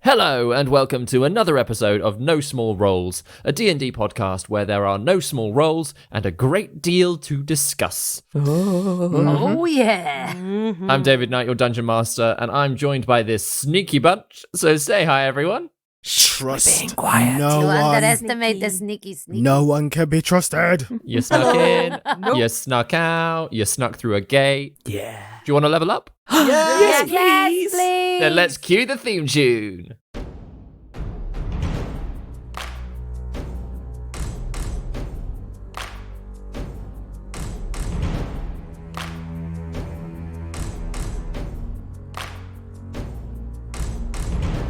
Hello and welcome to another episode of No Small Roles, a D&D podcast where there are no small roles and a great deal to discuss. Oh yeah. I'm David Knight, your Dungeon Master, and I'm joined by this sneaky bunch, so say hi everyone. Trust Being quiet. no You one. underestimate the sneaky. No one can be trusted. You snuck in, you snuck out, you snuck through a gate. Yeah. Do you want to level up? Yes, please. Then let's cue the theme tune.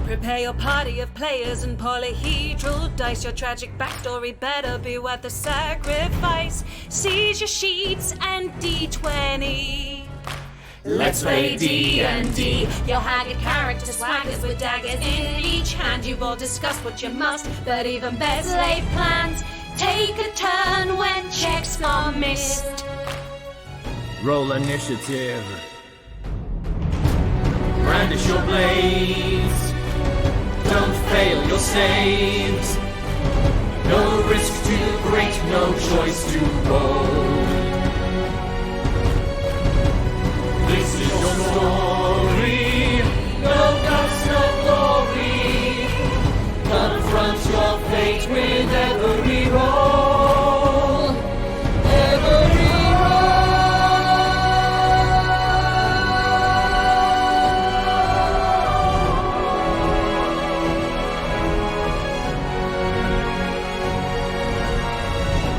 Prepare your party of players and polyhedral dice. Your tragic backstory better be worth the sacrifice. Seize your sheets and D20. Let's play D&D. Your haggard character swaggers with daggers in each hand. You've all discussed what you must, but even better laid plans. Take a turn when checks are missed. Roll initiative. Brandish your blades. Don't fail your saves. No risk too great, no choice to roll. This is your story. No guts, no glory. Confront your fate with every roll.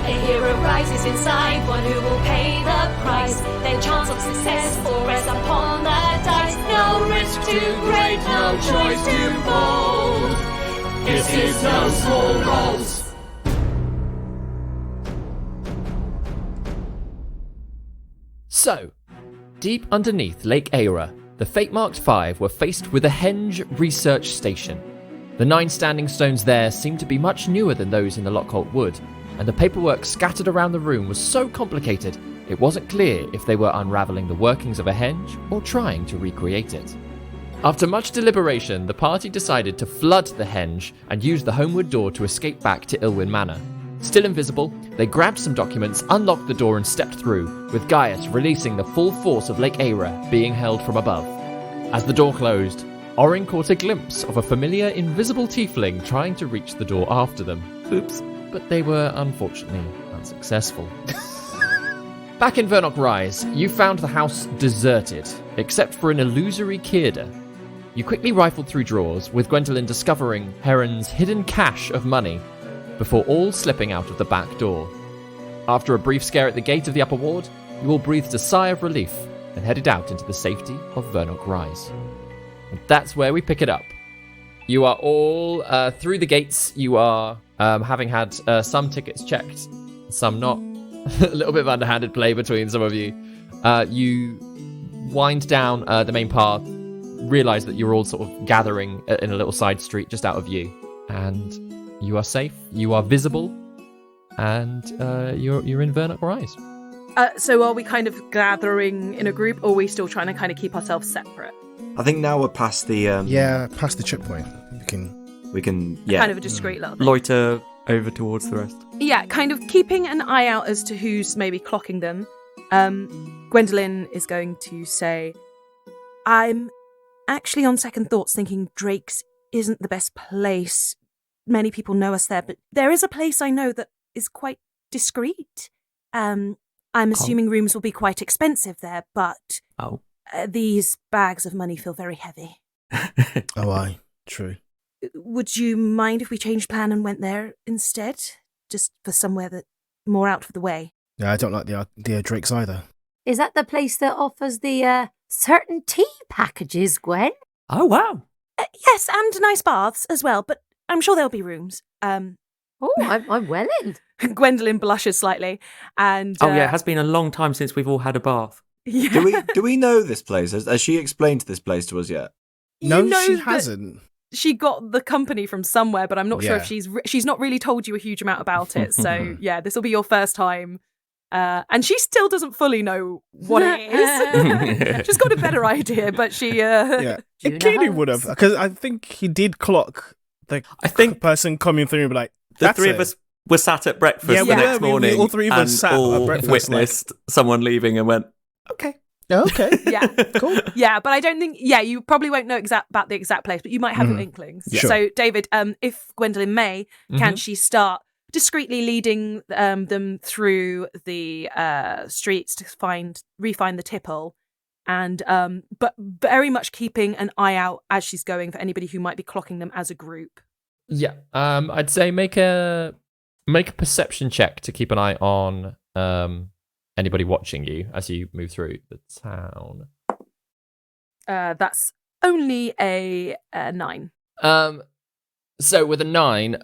Every rises inside, one who will pay the price. Their chance of success will rest upon the dice. No risk too great, no choice too bold. This is no small roles. So, deep underneath Lake Aira, the Fatemarked Five were faced with a henge research station. The 9 standing stones there seemed to be much newer than those in the Lockholt Wood, and the paperwork scattered around the room was so complicated it wasn't clear if they were unravelling the workings of a henge or trying to recreate it. After much deliberation, the party decided to flood the henge and use the homeward door to escape back to Ilwyn Manor. Still invisible, they grabbed some documents, unlocked the door and stepped through, with Gaius releasing the full force of Lake Aira being held from above. As the door closed, Orin caught a glimpse of a familiar invisible tiefling trying to reach the door after them. Oops. But they were unfortunately unsuccessful. Back in Vernock Rise, you found the house deserted, except for an illusory Kierda. You quickly rifled through drawers, with Gwendolyn discovering Heron's hidden cache of money, before all slipping out of the back door. After a brief scare at the gate of the upper ward, you all breathed a sigh of relief and headed out into the safety of Vernock Rise. And that's where we pick it up. You are all through the gates. You are having had some tickets checked, some not. A little bit of underhanded play between some of you. You wind down the main path, realize that you're all sort of gathering in a little side street just out of view, and you are safe. You are visible, and you're in Vernock Rise. So are we kind of gathering in a group, or are we still trying to kind of keep ourselves separate? I think now we're past the past the checkpoint. we can Kind of a discreet little thing. Loiter over towards the rest. Yeah, kind of keeping an eye out as to who's maybe clocking them. Gwendolyn is going to say, I'm actually on second thoughts thinking Drake's isn't the best place. Many people know us there, but there is a place I know that is quite discreet. I'm assuming rooms will be quite expensive there, but these bags of money feel very heavy. Oh, aye. True. Would you mind if we changed plan and went there instead? Just for somewhere that more out of the way. Yeah, I don't like the idea of Drake's either. Is that the place that offers the certain tea packages, Gwen? Oh, wow. Yes, and nice baths as well, but I'm sure there'll be rooms. Oh, I'm well in. Gwendolyn blushes slightly, and Oh, yeah, it has been a long time since we've all had a bath. yeah. Do we know this place? Has she explained this place to us yet? No, You know she that hasn't. She got the company from somewhere, but I'm not sure if Yeah. she's not really told you a huge amount about it. So yeah, this will be your first time And she still doesn't fully know what it is. She's got a better idea, but she... Yeah. Enkidu would have, because I think he did clock the person coming through and be like, the three of us were sat at breakfast the next morning. All three of us and sat all at breakfast. witnessed someone leaving and went, okay. Okay. Yeah. Cool. Yeah, but I don't think... Yeah, you probably won't know about the exact place, but you might have your inklings. Sure. So, David, if Gwendolyn may, can she start discreetly leading them through the streets to refine the Tipple, and but very much keeping an eye out as she's going for anybody who might be clocking them as a group. Yeah. I'd say make a perception check to keep an eye on anybody watching you as you move through the town. That's only a 9. So with a 9,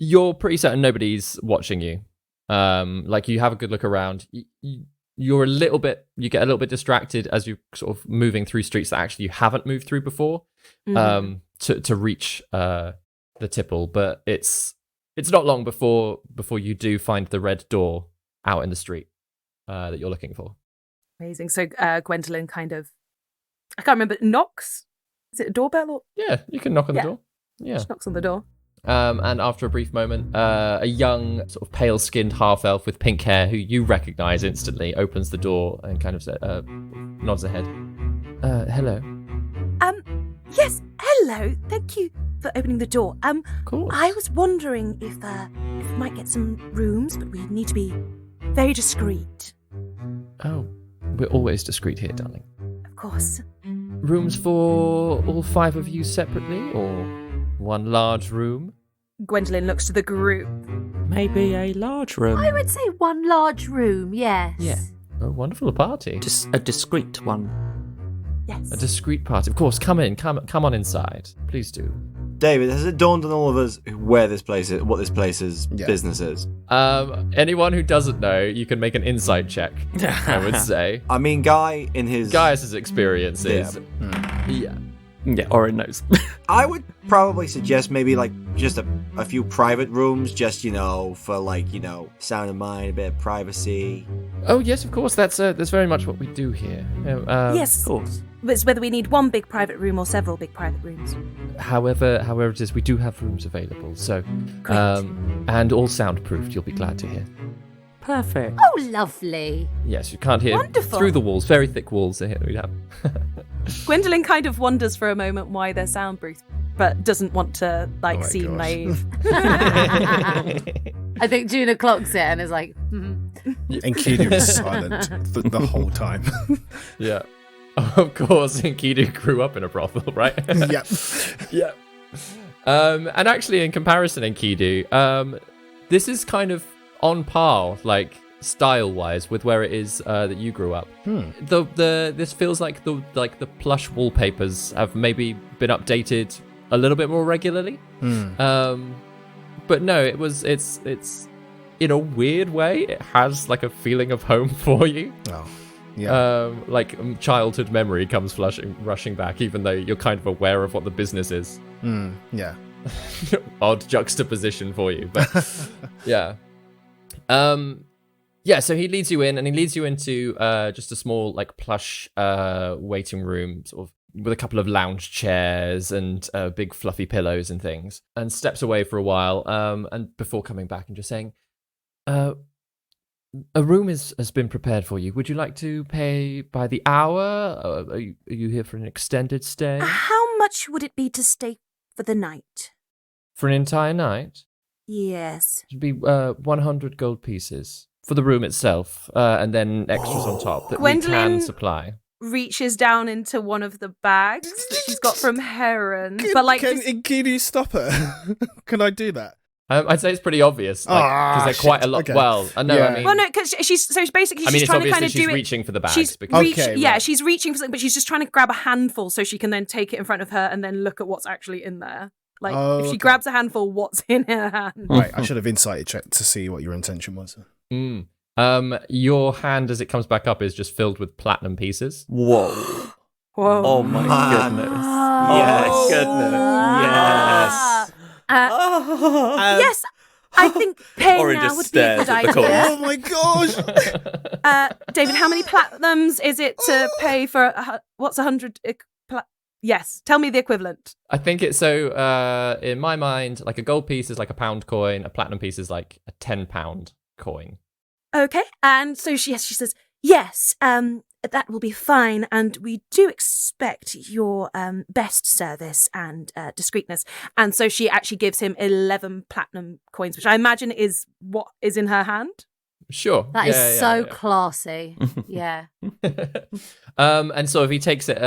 you're pretty certain nobody's watching you. Like you have a good look around. You get a little bit distracted as you're sort of moving through streets that actually you haven't moved through before, to reach the Tipple. But it's not long before you do find the red door out in the street that you're looking for. Amazing. So Gwendolyn kind of, I can't remember, knocks? Is it a doorbell? Or? Yeah, you can knock on the door. Yeah. She knocks on the door. And after a brief moment, a young, sort of pale-skinned half-elf with pink hair, who you recognise instantly, opens the door and kind of nods her head. Hello. Yes, hello. Thank you for opening the door. Of course. I was wondering if we might get some rooms, but we need to be very discreet. Oh, we're always discreet here, darling. Of course. Rooms for all 5 of you separately, or one large room? Gwendolyn looks to the group. Maybe a large room. I would say one large room, yes. Yeah. A wonderful party. Just a discreet one. Yes. A discreet party. Of course, come on inside. Please do. David, has it dawned on all of us where this place is, what this place's business is? Anyone who doesn't know, you can make an insight check, I would say. I mean, Guy, in his... Gaius' experiences. Yeah. Yeah, Orin knows. I would probably suggest maybe, like, just a few private rooms, just, for, sound of mind, a bit of privacy. Oh, yes, of course. That's very much what we do here. Yes. Of course. But it's whether we need one big private room or several big private rooms. However it is, we do have rooms available. So, and all soundproofed, you'll be glad to hear. Perfect. Oh, lovely. Yes, you can't hear Wonderful. through the walls. Very thick walls here we have. Gwendolyn kind of wonders for a moment why they're soundproof, but doesn't want to seem gosh. naive. I think Juna clocks it and is like, And Kidu is silent the whole time. Yeah. Of course, Enkidu grew up in a brothel, right? Yep. Yeah. And actually, in comparison, Enkidu, this is kind of on par, style-wise, with where it is that you grew up. This feels like the plush wallpapers have maybe been updated a little bit more regularly. But no, it's in a weird way, it has like a feeling of home for you. Oh. Yeah. Childhood memory comes rushing back, even though you're kind of aware of what the business is. Yeah. Odd juxtaposition for you, but yeah. Yeah, so he leads you in, and he leads you into just a small, plush waiting room, sort of with a couple of lounge chairs and big fluffy pillows and things, and steps away for a while, and before coming back and just saying, a room has been prepared for you. Would you like to pay by the hour? Are you here for an extended stay? How much would it be to stay for the night? For an entire night? Yes. It would be 100 gold pieces for the room itself, and then extras on top that we Gwendolyn can supply. Reaches down into one of the bags that she's got from Heron, Can Enkidu stop her? Can I do that? I'd say it's pretty obvious because they're quite a lot. Okay. Well, I know. Yeah. I mean, Well, no, because she's basically I mean, she's it's trying to obvious kind that of she's do it. reaching for the bags. She's because Okay, she's reaching for something, but she's just trying to grab a handful so she can then take it in front of her and then look at what's actually in there. If she okay. grabs a handful, what's in her hand? Right, I should have insight checked to see what your intention was. Your hand, as it comes back up, is just filled with platinum pieces. Whoa. Whoa. Oh my goodness. Oh. Yes. Goodness. Yes. Yes. I think paying Orin now just would be a stares good at the idea. Oh my gosh! David, how many platinums is it to pay for what's 100? Yes, tell me the equivalent. I think it's so. In my mind, like a gold piece is like a pound coin. A platinum piece is like a £10 coin. Okay, and so she says yes. That will be fine, and we do expect your best service and discreetness. And so she actually gives him 11 platinum coins, which I imagine is what is in her hand. Sure. That is so classy. Yeah. And so if he takes it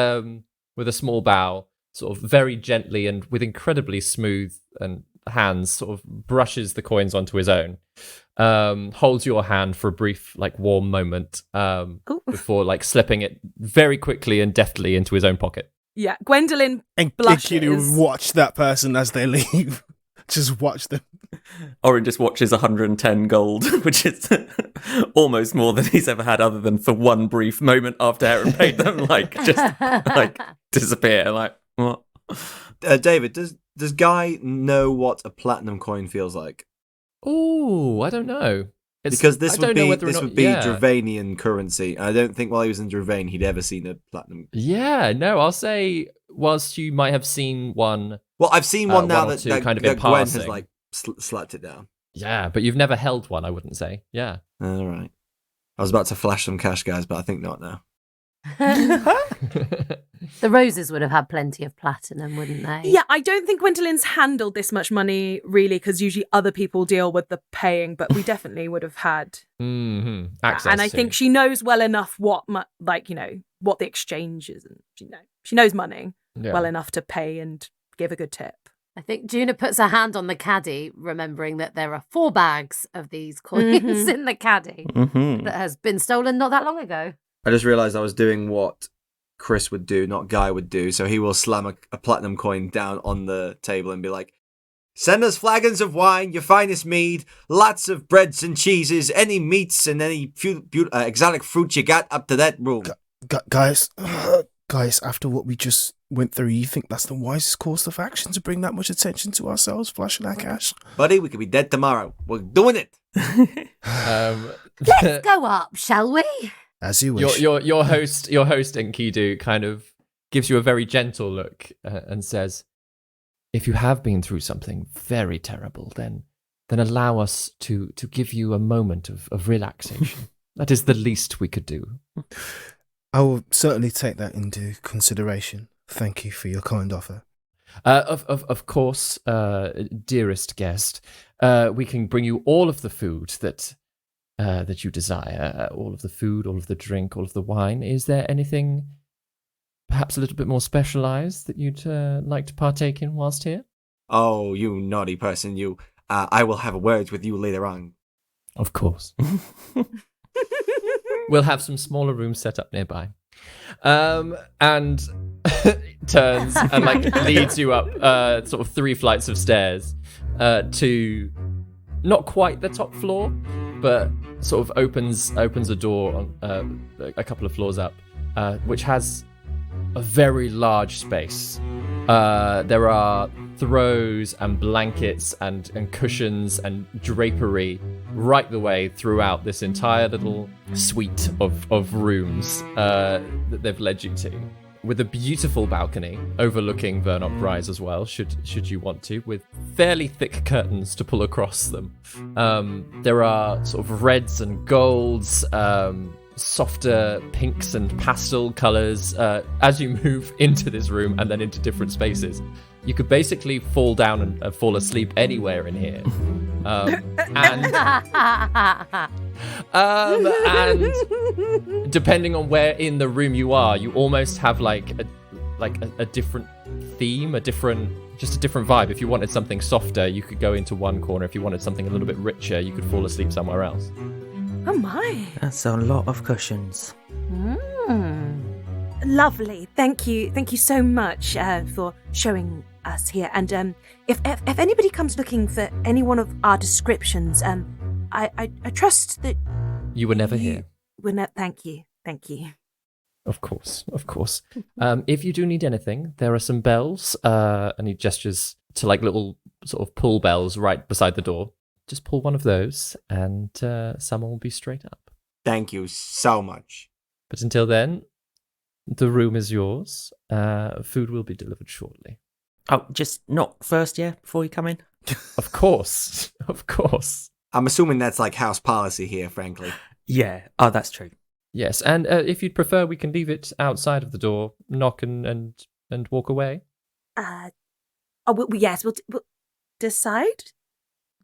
with a small bow, sort of very gently and with incredibly smooth and hands, sort of brushes the coins onto his own, holds your hand for a brief, like, warm moment before, like, slipping it very quickly and deftly into his own pocket. Yeah, Gwendolyn And blushes. Kitty watch that person as they leave. Just watch them. Orin just watches 110 gold, which is almost more than he's ever had, other than for one brief moment after Aaron paid them, like, just, like, disappear. Like, what? David, does Guy know what a platinum coin feels like? Oh, I don't know. Because this would be yeah. Dravanian currency. I don't think while he was in Dravane he'd ever seen a platinum. Yeah, no, I'll say whilst you might have seen one. Well, I've seen one now one or that, two that, kind of that in Gwen passing. has like slapped it down. Yeah, but you've never held one, I wouldn't say. Yeah. All right. I was about to flash some cash, guys, but I think not now. The Roses would have had plenty of platinum, wouldn't they? Yeah, I don't think Gwendolyn's handled this much money, really, because usually other people deal with the paying, but we definitely would have had access. And I think she knows well enough what what the exchange is, and she knows money well enough to pay and give a good tip. I think Juna puts her hand on the caddy, remembering that there are 4 bags of these coins in the caddy that has been stolen not that long ago. I just realised I was doing what Chris would do, not Guy would do. So he will slam a platinum coin down on the table and be like, "Send us flagons of wine, your finest mead, lots of breads and cheeses, any meats and any exotic fruit you got up to that room." Guys, after what we just went through, you think that's the wisest course of action to bring that much attention to ourselves, flashing our cash? Buddy, we could be dead tomorrow. We're doing it. Let's go up, shall we? As you wish. Your host Enkidu kind of gives you a very gentle look and says, "If you have been through something very terrible, then allow us to give you a moment of relaxation. That is the least we could do." I will certainly take that into consideration. Thank you for your kind offer. Of course, dearest guest, we can bring you all of the food that you desire, all of the food, all of the drink, all of the wine. Is there anything perhaps a little bit more specialized that you'd like to partake in whilst here? Oh, you naughty person, you. I will have a word with you later on. Of course. We'll have some smaller rooms set up nearby. And turns and leads you up sort of 3 flights of stairs to not quite the top floor, but sort of opens a door on a couple of floors up, which has a very large space. There are throws and blankets and cushions and drapery right the way throughout this entire little suite of rooms that they've led you to, with a beautiful balcony overlooking Vernok Rise as well, should you want to, with fairly thick curtains to pull across them. There are sort of reds and golds, softer pinks and pastel colours as you move into this room and then into different spaces. You could basically fall down and fall asleep anywhere in here. And depending on where in the room you are, you almost have like a different theme, a different vibe. If you wanted something softer, you could go into one corner. If you wanted something a little bit richer, you could fall asleep somewhere else. Oh my. That's a lot of cushions. Lovely. Thank you so much for showing us here. And if anybody comes looking for any one of our descriptions, I trust that you were never here. Thank you. Of course. If you do need anything, there are some bells, and he gestures to little sort of pull bells right beside the door. just pull one of those, and someone will be straight up. Thank you so much. But until then, the room is yours. Food will be delivered shortly. Oh, just not first, before you come in? Of course. Of course. I'm assuming that's like house policy here, frankly. Yeah. Oh, that's true. Yes, and if you'd prefer, we can leave it outside of the door, knock and walk away. Yes, we'll decide.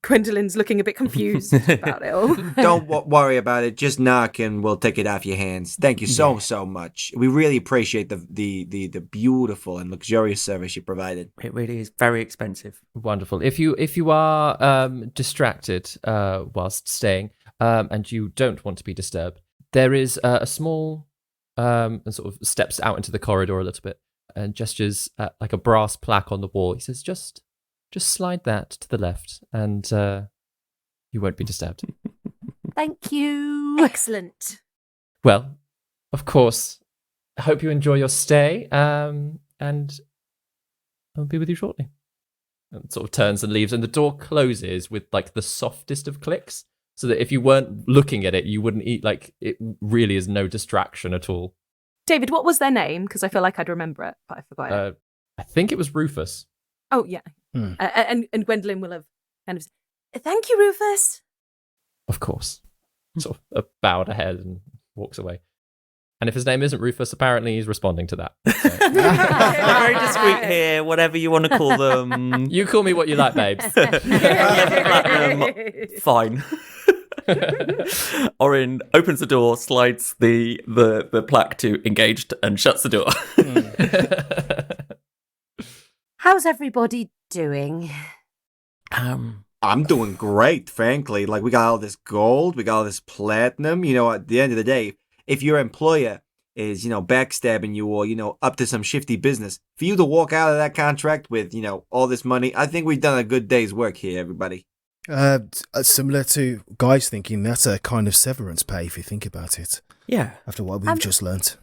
Gwendolyn's looking a bit confused about it all. Don't worry about it. Just knock and we'll take it off your hands. Thank you so much. We really appreciate the beautiful and luxurious service you provided. It really is very expensive. Wonderful. If you are distracted whilst staying and you don't want to be disturbed, there is a small and sort of steps out into the corridor a little bit and gestures at like a brass plaque on the wall. He says, just slide that to the left and you won't be disturbed. Thank you. Excellent. Well, of course, I hope you enjoy your stay and I'll be with you shortly. And sort of turns and leaves, and the door closes with like the softest of clicks, so that if you weren't looking at it, you wouldn't eat. Like, it really is no distraction at all. David, what was their name? Because I feel like I'd remember it, but I forgot it. I think it was Rufus. Oh, yeah. And Gwendolyn will have kind of said, thank you, Rufus. Of course. Sort of bowed her head and walks away. And if his name isn't Rufus, apparently he's responding to that. So. They're very discreet here, whatever you want to call them. You call me what you like, babes. Fine. Orin opens the door, slides the plaque to engaged, and shuts the door. How's everybody doing? I'm doing great, frankly. Like, we got all this gold, we got all this platinum. You know, at the end of the day, if your employer is, backstabbing you or, up to some shifty business, for you to walk out of that contract with, all this money, I think we've done a good day's work here, everybody. Similar to guys thinking that's a kind of severance pay if you think about it. Yeah. After what we've just learnt.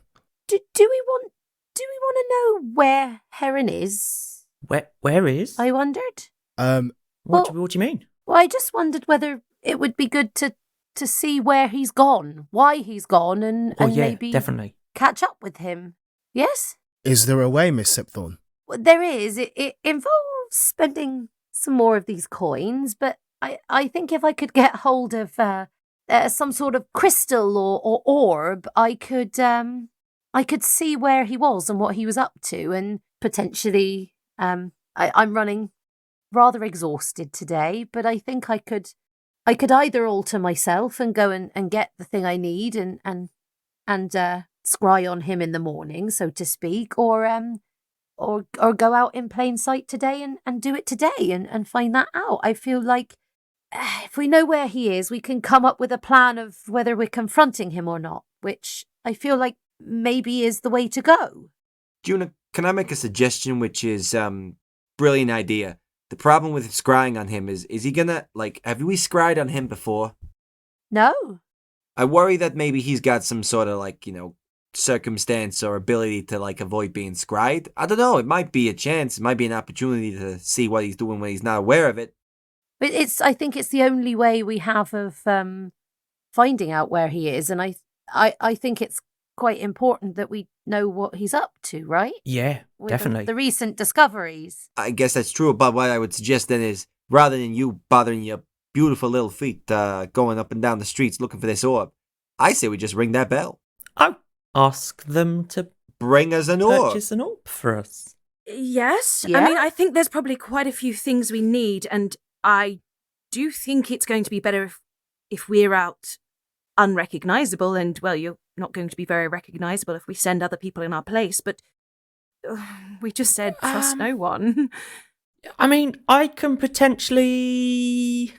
Do we want to know where Heron is? Where is? I wondered. What do you mean? Well, I just wondered whether it would be good to see where he's gone, why he's gone, and maybe definitely catch up with him. Yes? Is there a way, Miss Septhorn? Well, there is. It involves spending some more of these coins, but I think if I could get hold of some sort of crystal or orb, I could see where he was and what he was up to, and potentially I'm running rather exhausted today, but I think I could either alter myself and go and get the thing I need and scry on him in the morning, so to speak, or go out in plain sight today and do it today and find that out. I feel like if we know where he is, we can come up with a plan of whether we're confronting him or not, which I feel like maybe is the way to go. Juna, can I make a suggestion, which is brilliant idea? The problem with scrying on him is he gonna, have we scryed on him before? No. I worry that maybe he's got some sort of, circumstance or ability to, avoid being scryed. I don't know. It might be a chance. It might be an opportunity to see what he's doing when he's not aware of it. But I think it's the only way we have of finding out where he is, and I think it's quite important that we know what he's up to, right? Yeah, With definitely. The recent discoveries. I guess that's true, but what I would suggest then is, rather than you bothering your beautiful little feet going up and down the streets looking for this orb, I say we just ring that bell. Oh, ask them to bring us an orb. Purchase an orb for us. Yes. Yeah? I mean, I think there's probably quite a few things we need, and I do think it's going to be better if we're out unrecognizable, and, well, you're not going to be very recognizable if we send other people in our place, but we just said trust no one. I mean, I can potentially...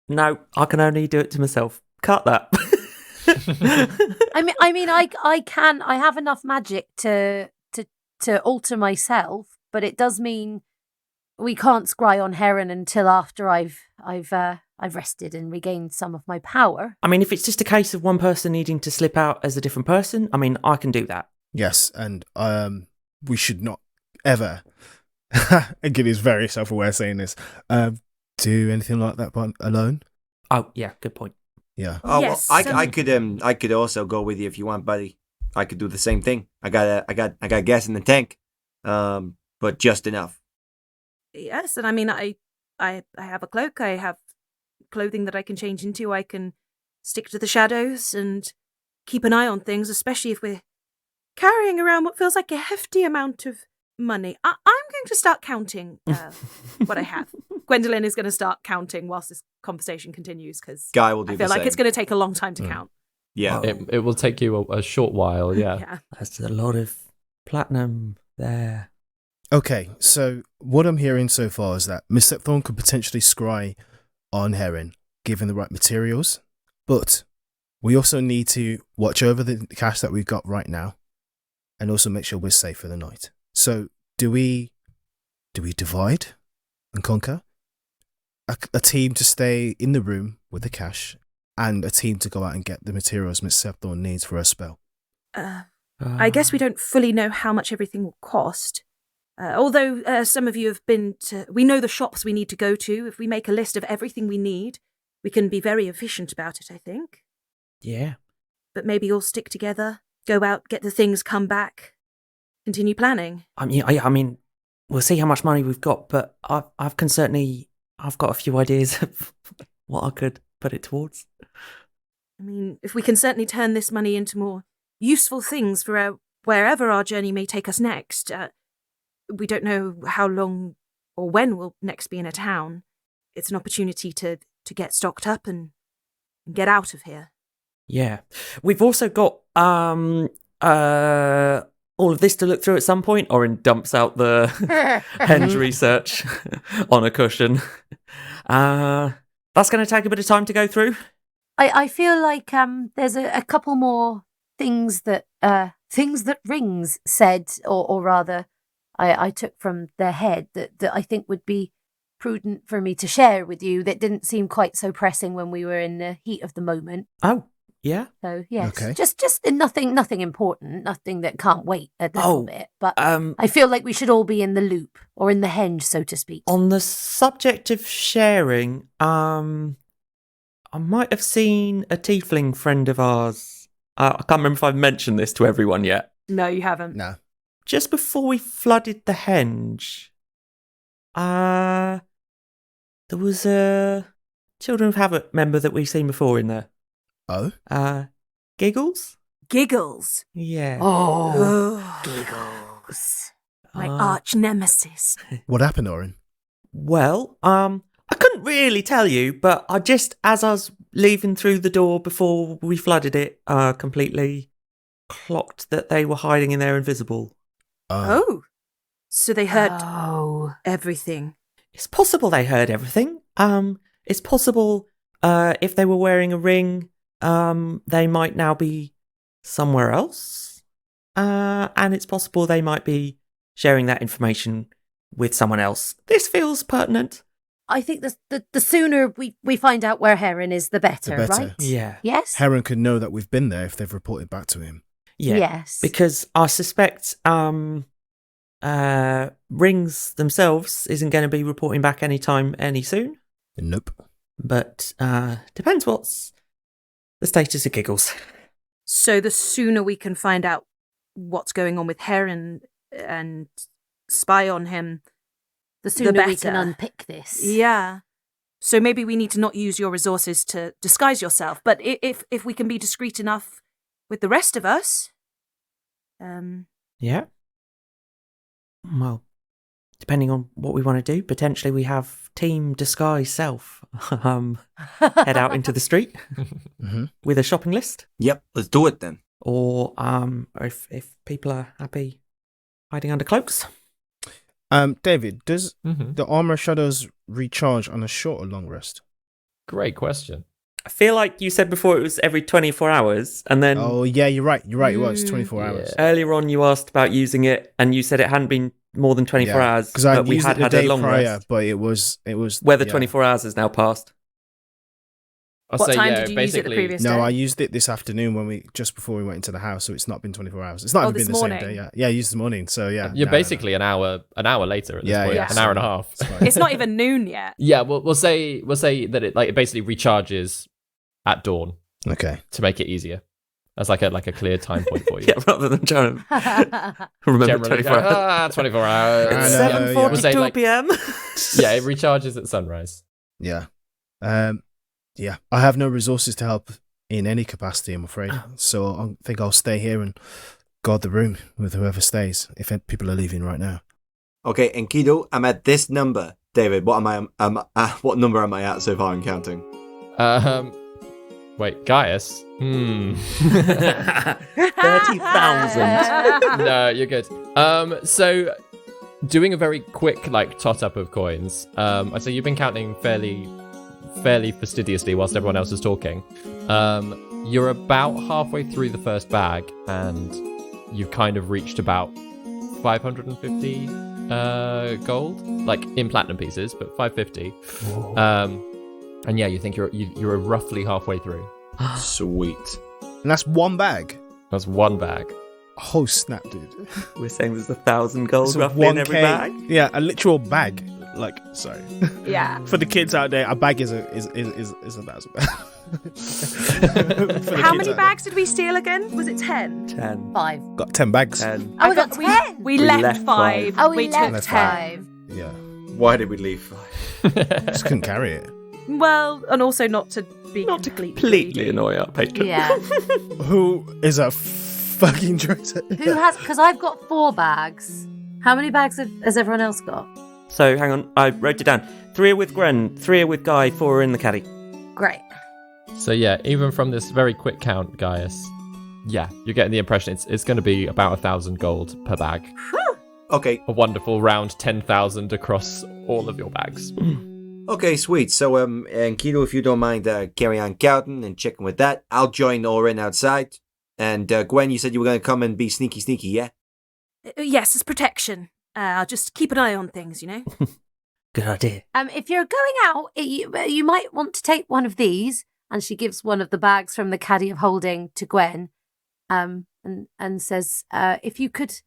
No, I can only do it to myself. Cut that. I have enough magic to alter myself, but it does mean we can't scry on Heron until after I've rested and regained some of my power. I mean, if it's just a case of one person needing to slip out as a different person, I mean, I can do that. Yes, and we should not ever, and Giddy is very self-aware saying this, do anything like that alone? Oh, yeah, good point. Yeah. Oh, Yes, well, I could also go with you if you want, buddy. I could do the same thing. I got gas in the tank, but just enough. Yes, and I mean, I have a cloak. I have clothing that I can change into. I can stick to the shadows and keep an eye on things, especially if we're carrying around what feels like a hefty amount of money. I'm going to start counting what I have. Gwendolyn is going to start counting whilst this conversation continues because Guy will do I feel the like same. it's going to take a long time to count. Yeah. It will take you a short while, yeah. Yeah. That's a lot of platinum there. Okay, so what I'm hearing so far is that Miss Septhorn could potentially scry on Heron, given the right materials, but we also need to watch over the cash that we've got right now, and also make sure we're safe for the night. So, do we divide and conquer? A team to stay in the room with the cash, and a team to go out and get the materials Miss Septhorn needs for her spell. I guess we don't fully know how much everything will cost. Although some of you have been to... We know the shops we need to go to. If we make a list of everything we need, we can be very efficient about it, I think. Yeah. But maybe all stick together, go out, get the things, come back, continue planning. I mean, we'll see how much money we've got, but I've got a few ideas of what I could put it towards. I mean, if we can certainly turn this money into more useful things for wherever our journey may take us next. We don't know how long or when we'll next be in a town. It's an opportunity to get stocked up and get out of here. Yeah. We've also got all of this to look through at some point. Orin dumps out the henge research on a cushion. That's going to take a bit of time to go through. I feel like there's a couple more things that Rings said, or rather, I took from their head that I think would be prudent for me to share with you that didn't seem quite so pressing when we were in the heat of the moment. Oh, yeah? So, yes, Okay. just nothing important, nothing that can't wait a little bit. But I I feel like we should all be in the loop, or in the henge, so to speak. On the subject of sharing, I might have seen a tiefling friend of ours. I can't remember if I've mentioned this to everyone yet. No, you haven't. No. Just before we flooded the henge, there was a Children of Havoc member that we've seen before in there. Oh? Giggles? Giggles. Yeah. Oh, giggles. My arch nemesis. What happened, Orin? Well, I couldn't really tell you, but as I was leaving through the door before we flooded it, completely clocked that they were hiding in there invisible. Oh. So they heard Oh. everything. It's possible they heard everything. It's possible if they were wearing a ring, they might now be somewhere else. And it's possible they might be sharing that information with someone else. This feels pertinent. I think the sooner we find out where Heron is, the better, The better. right? Yeah. Yes? Heron could know that we've been there if they've reported back to him. Yeah. Yes. Because I suspect Rings themselves isn't going to be reporting back any soon. Nope. But depends what's the status of Giggles. So the sooner we can find out what's going on with Heron and spy on him, the sooner we better. can unpick this. Yeah. So maybe we need to not use your resources to disguise yourself, but if we can be discreet enough with the rest of us, Yeah. Well, depending on what we want to do, potentially we have team disguise self head out into the street Mm-hmm. with a shopping list. Yep, let's do it then. Or if people are happy hiding under cloaks. David, does Mhm. the armor shadows recharge on a short or long rest? Great question. I feel like you said before it was every 24 hours, and then Oh, yeah, you're right. It was 24 Yeah. hours. earlier on you asked about using it, and you said it hadn't been more than 24 hours, Because I but we used had it the had day a long prior, rest. but it was Whether yeah. 24 hours has now passed. I'll What say, time yeah, did you use it the basically. previous No, day? I used it this afternoon just before we went into the house, so it's not been 24 hours. It's not Oh, even been this the morning? same day. Yeah, I used it this morning. So yeah, You're no. basically an hour later at this Yeah, point, yeah. an hour and a half. It's fine. It's not even noon yet. Yeah, we'll say that it basically recharges at dawn Okay. to make it easier. That's like a clear time point for you. Yeah, rather than trying to remember Generally 24 hours. 24 hours. It's Yeah. 7:42 We'll say, like, p.m. Yeah, it recharges at sunrise. Yeah. Yeah. I have no resources to help in any capacity, I'm afraid. So I think I'll stay here and guard the room with whoever stays. If people are leaving right now. Okay, Enkidu, I'm at this number. David, what what number am I at so far in counting? Wait, Gaius? 30,000. No, you're good. So doing a very quick tot up of coins. I'd say you've been counting fairly fastidiously whilst everyone else is talking. You're about halfway through the first bag, and you've kind of reached about 550 gold, in platinum pieces, but 550. And yeah, you think you're roughly halfway through. Sweet. And that's one bag. That's one bag. Oh snap, dude! We're saying there's 1,000 gold It's a roughly in every 1K. bag. Yeah, a literal bag. Sorry. Yeah. For the kids out there, a bag is 1,000. How many bags did we steal again? Was it 10? 10. 5. Got 10 bags. 10. Oh, we got 10. We We left left 5. Oh, we took left 10. 5. Yeah, Why did we leave? just couldn't carry it. Well, and also not to be Completely annoy our patron. Yeah. Who is a fucking traitor? Who has? Because I've got 4 bags. How many bags has everyone else got? So hang on, I wrote it down. 3 are with Gren, 3 are with Guy, 4 are in the caddy. Great. So yeah, even from this very quick count, Gaius, yeah, you're getting the impression it's going to be about 1,000 gold per bag. Okay. A wonderful round 10,000 across all of your bags. Okay, sweet. So, Enkidu, if you don't mind, carry on counting and checking with that. I'll join Orin outside. And Gwen, you said you were going to come and be sneaky, yeah? Yes, as protection. I'll just keep an eye on things, you know? Good idea. If you're going out, you might want to take one of these. And she gives one of the bags from the caddy of holding to Gwen, and says, if you could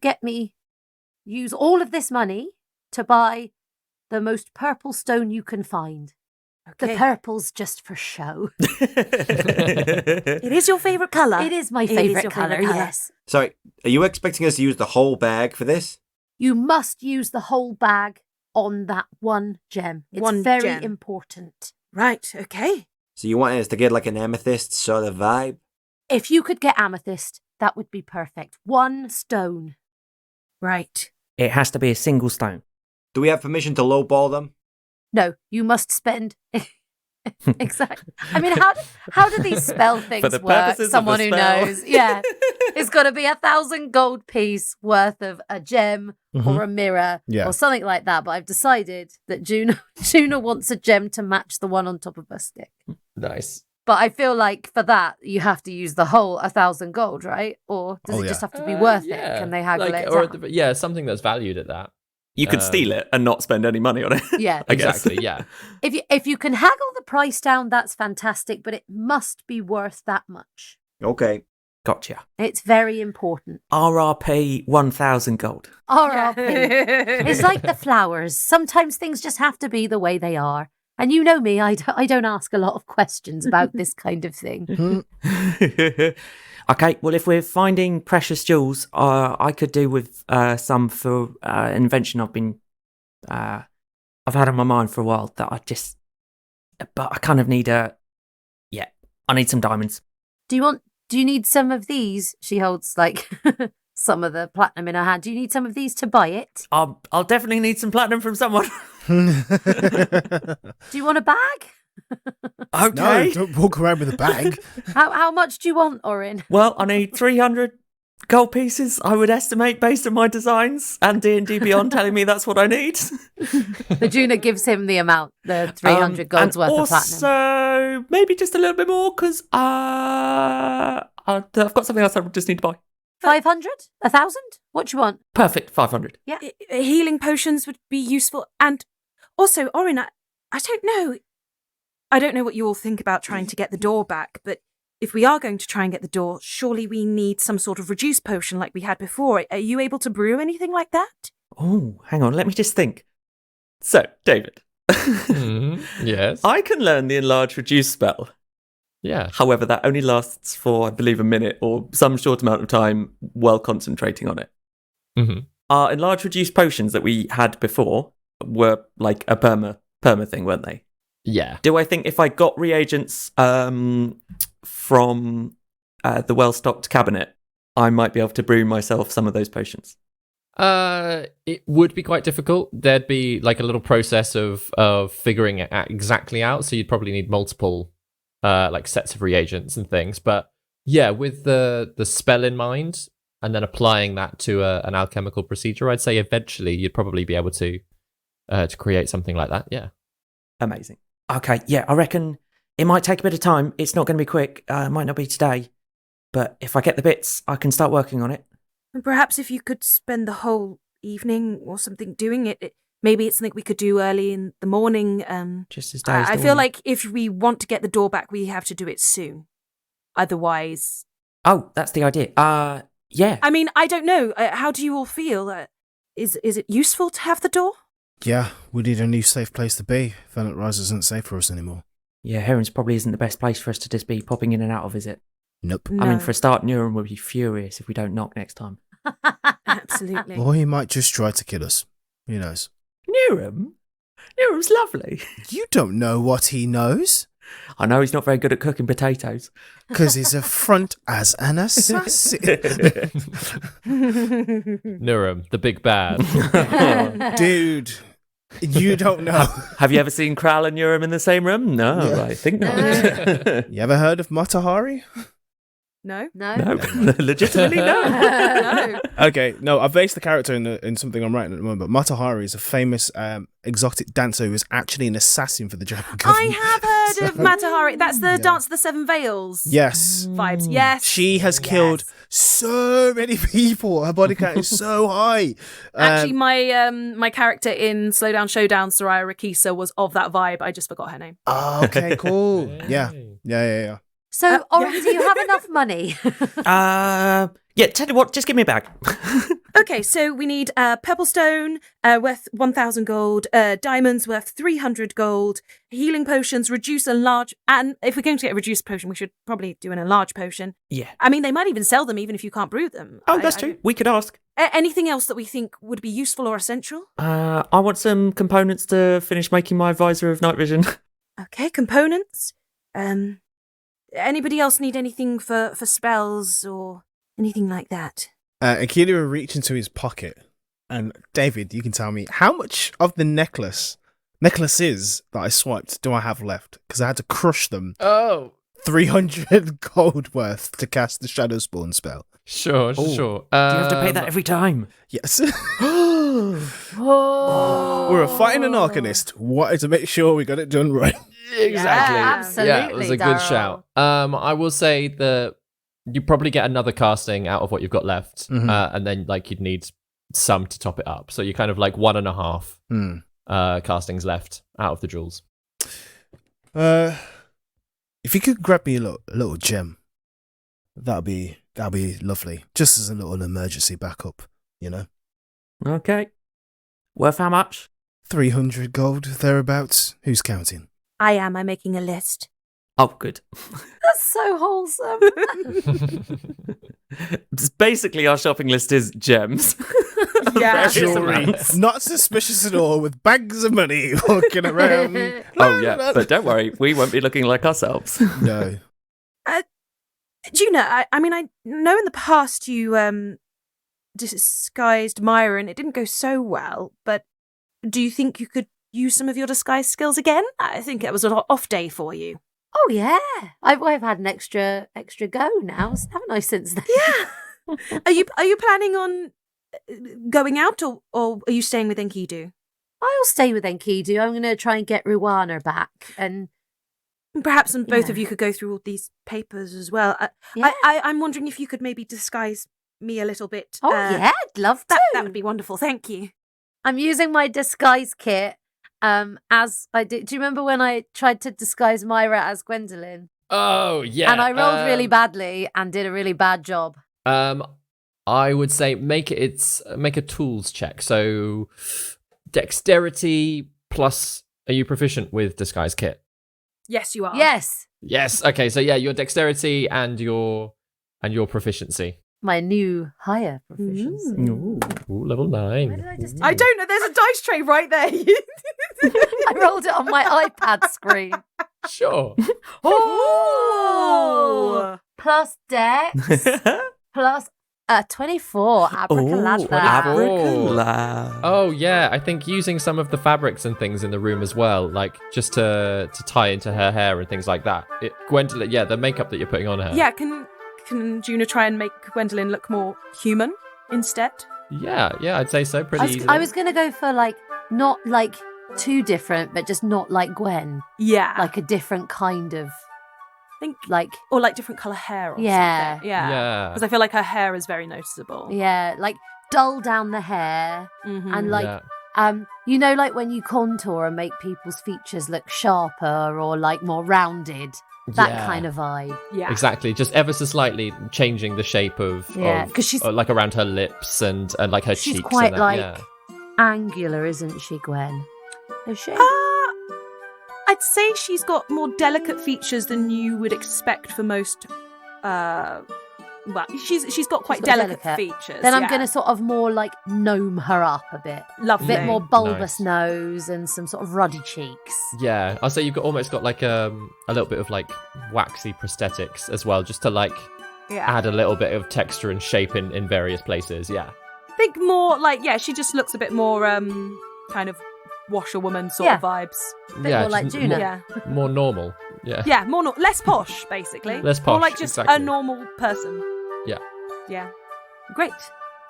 get me, use all of this money to buy the most purple stone you can find. Okay. The purple's just for show. It is your favourite colour. It is my It is favourite your colour, favourite colour. yes. Sorry, are you expecting us to use the whole bag for this? You must use the whole bag on that one gem. It's One very gem. important. Right, okay. So you want us to get like an amethyst sort of vibe? If you could get amethyst, that would be perfect. 1 stone. Right. It has to be a single stone. Do we have permission to lowball them? No, you must spend. Exactly. I mean, how do these spell things For the work? purposes of Someone the who spell. knows. Yeah. It's got to be 1,000 gold piece worth of a gem or a mirror Yeah. or something like that. But I've decided that Juna wants a gem to match the one on top of her stick. Nice. But I feel like for that, you have to use the whole 1,000 gold, right? Or does Oh, it yeah. just have to be worth Yeah. it? Can they haggle it or down? yeah, something that's valued at that. You could steal it and not spend any money on it. Yeah. I guess. Exactly, yeah. If you can haggle the price down, that's fantastic, but it must be worth that much. Okay. Gotcha. It's very important. RRP 1,000 gold. RRP. It's like the flowers. Sometimes things just have to be the way they are. And you know me, I don't ask a lot of questions about this kind of thing. Okay, well, if we're finding precious jewels, I could do with some for an invention I've had on my mind for a while that but I kind of need I need some diamonds. Do you need some of these? She holds like some of the platinum in her hand. Do you need some of these to buy it? I'll definitely need some platinum from someone. Do you want a bag? Okay. No, don't walk around with a bag. How much do you want, Orin? Well, I need 300 gold pieces, I would estimate, based on my designs and D&D Beyond telling me that's what I need. The Juna gives him the amount, the 300 gold's worth of platinum. Also, maybe just a little bit more, because I've got something else I just need to buy. 500? 1,000? What do you want? Perfect, 500. Yeah. Healing potions would be useful. And also, Orin, I don't know. I don't know what you all think about trying to get the door back, but if we are going to try and get the door, surely we need some sort of reduced potion like we had before. Are you able to brew anything like that? Oh, hang on, let me just think. So, David. Yes. I can learn the enlarge reduce spell. Yeah. However, that only lasts for, I believe, a minute or some short amount of time while concentrating on it. Mm-hmm. Our enlarge reduce potions that we had before were like a perma thing, weren't they? Yeah. Do I think if I got reagents from the well-stocked cabinet, I might be able to brew myself some of those potions? It would be quite difficult. There'd be like a little process of figuring it exactly out. So you'd probably need multiple like sets of reagents and things. But yeah, with the spell in mind and then applying that to an alchemical procedure, I'd say eventually you'd probably be able to create something like that. Yeah. Amazing. Okay, yeah, I reckon it might take a bit of time. It's not going to be quick. It might not be today. But if I get the bits, I can start working on it. And perhaps if you could spend the whole evening or something doing it, maybe it's something we could do early in the morning. Just as days I feel like if we want to get the door back, we have to do it soon. Otherwise... Oh, that's the idea. Yeah. I mean, I don't know. How do you all feel? Is it useful to have the door? Yeah, we need a new safe place to be. Valiant Rise isn't safe for us anymore. Yeah, Heron's probably isn't the best place for us to just be popping in and out of, is it? Nope. No. I mean, for a start, Neuron would be furious if we don't knock next time. Absolutely. Or he might just try to kill us. Who knows? Neuron? Neuron's lovely. You don't know what he knows. I know he's not very good at cooking potatoes. Because he's a front as an assassin. Nurum, the big bad. Dude, you don't know. Have you ever seen Kral and Neuron in the same room? No, Yeah. I think not. You ever heard of Matahari? No? No? No, legitimately no. No. Okay, no, I've based the character in something I'm writing at the moment, but Matahari is a famous exotic dancer who is actually an assassin for the German I government. have heard of Matahari. That's the Dance of the Seven Veils Yes. vibes. Yes. She has killed so many people. Her body count is so high. Actually, my character in Slow Down Showdown, Soraya Rakisa, was of that vibe. I just forgot her name. Okay, cool. Yeah. Hey. Yeah. So, Oren, yeah. do you have enough money? Yeah, tell you what, just give me a bag. Okay, so we need Pebblestone, worth 1,000 gold, diamonds worth 300 gold, healing potions, reduce and large, and if we're going to get a reduced potion, we should probably do an enlarged potion. Yeah. I mean, they might even sell them even if you can't brew them. Oh, that's true. We could ask. Anything else that we think would be useful or essential? I want some components to finish making my visor of night vision. Okay, components. Anybody else need anything for spells or anything like that? Akira will reach into his pocket, and David, you can tell me how much of the necklaces that I swiped do I have left? Because I had to crush them. Oh, 300 gold worth to cast the Shadow Spawn spell. sure. Do you Do have to pay that every time? Yes. Oh. We're fighting an Arcanist. Wanted to make sure we got it done right. Exactly. Yeah, Yeah, it was a good absolutely, shout. I will say that you probably get another casting out of what you've got left, Mhm. and then like you'd need some to top it up. So you're kind of like 1.5 castings left out of the jewels. If you could grab me a little gem, that'd be lovely. Just as a little emergency backup, you know. Okay. Worth how much? 300 gold thereabouts. Who's counting? I'm making a list. Oh, good. That's so wholesome. Basically, our shopping list is gems. Yeah. Various Jewelry, amounts. not suspicious at all, with bags of money walking around. Oh, yeah. But don't worry, we won't be looking like ourselves. No. Juna, I mean, I know in the past you disguised Myra and it didn't go so well, but do you think you could use some of your disguise skills again? I think it was an off day for you. Oh yeah, I've had an extra go now, haven't I? Since then. Yeah. Are you planning on going out or are you staying with Enkidu? I'll stay with Enkidu. I'm going to try and get Ruana back, and Perhaps both Yeah. of you could go through all these papers as well. Yeah. I'm wondering if you could maybe disguise me a little bit. yeah, I'd love to. That would be wonderful. Thank you. I'm using my disguise kit, as I did. Do you remember when I tried to disguise Myra as Gwendolyn? Oh, yeah. And I rolled really badly and did a really bad job. I would say make a tools check. So dexterity plus, are you proficient with disguise kit? Yes, you are. Yes. Yes. Okay. So yeah, your dexterity and your proficiency. My new higher proficiency. Ooh, level Where 9. did I just do I it? don't know. There's a dice tray right there. I rolled it on my iPad screen. Sure. Oh! Plus dex. Plus 24. Abracadabra. Abracadabra. Oh yeah, I think using some of the fabrics and things in the room as well, like just to tie into her hair and things like that. Gwendolyn, yeah, the makeup that you're putting on her. Yeah, can Juna try and make Gwendolyn look more human instead? Yeah, I'd say so. Pretty easily. I was going to go for like, not like too different, but just not like Gwen. Yeah. Like a different kind of, think like, or like different colour hair or Yeah. something. Yeah. Yeah. Because I feel like her hair is very noticeable. yeah, like dull down the hair. Mhm. And like, Yeah. you know, like when you contour and make people's features look sharper or like more rounded, that Yeah. kind of vibe. Yeah. Exactly, just ever so slightly changing the shape of Yeah, 'cause she's- like around her lips and like her She's cheeks. quite and that, like yeah. angular, isn't she, Gwen? Is she? I'd say she's got more delicate features than you would expect for most. Well, she's got quite She's got delicate features. Then I'm yeah. going to sort of more like gnome her up a bit. A Lovely. bit more bulbous Nice. nose and some sort of ruddy cheeks. Yeah, I'll say you've almost got like a little bit of like waxy prosthetics as well, just to like Yeah. add a little bit of texture and shape in various places. Yeah. Think more like she just looks a bit more kind of washerwoman sort of vibes. Bit more like just Juna. Yeah. more normal. Yeah. Yeah, more less posh basically. Less More posh, like just exactly. a normal person. Yeah. Yeah. Great.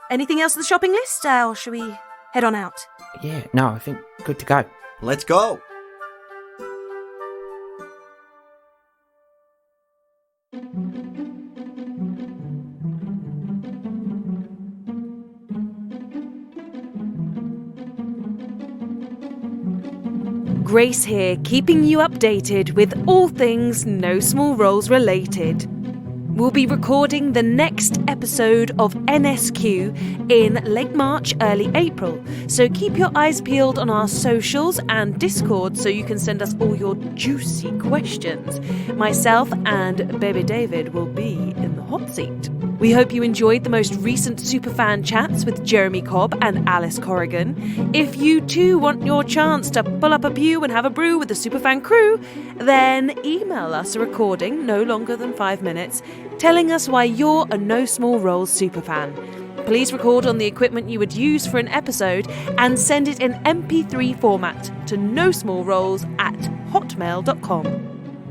Anything else on the shopping list, or shall we head on out? Yeah, no, I think good to go. Let's go. Grace here, keeping you updated with all things No Small Roles related. We'll be recording the next episode of NSQ in late March, early April, so keep your eyes peeled on our socials and Discord so you can send us all your juicy questions. Myself and Baby David will be in the hot seat. We hope you enjoyed the most recent Superfan chats with Jeremy Cobb and Alice Corrigan. If you too want your chance to pull up a pew and have a brew with the Superfan crew, then email us a recording no longer than 5 minutes telling us why you're a No Small Roles superfan. Please record on the equipment you would use for an episode and send it in MP3 format to nosmallroles@hotmail.com.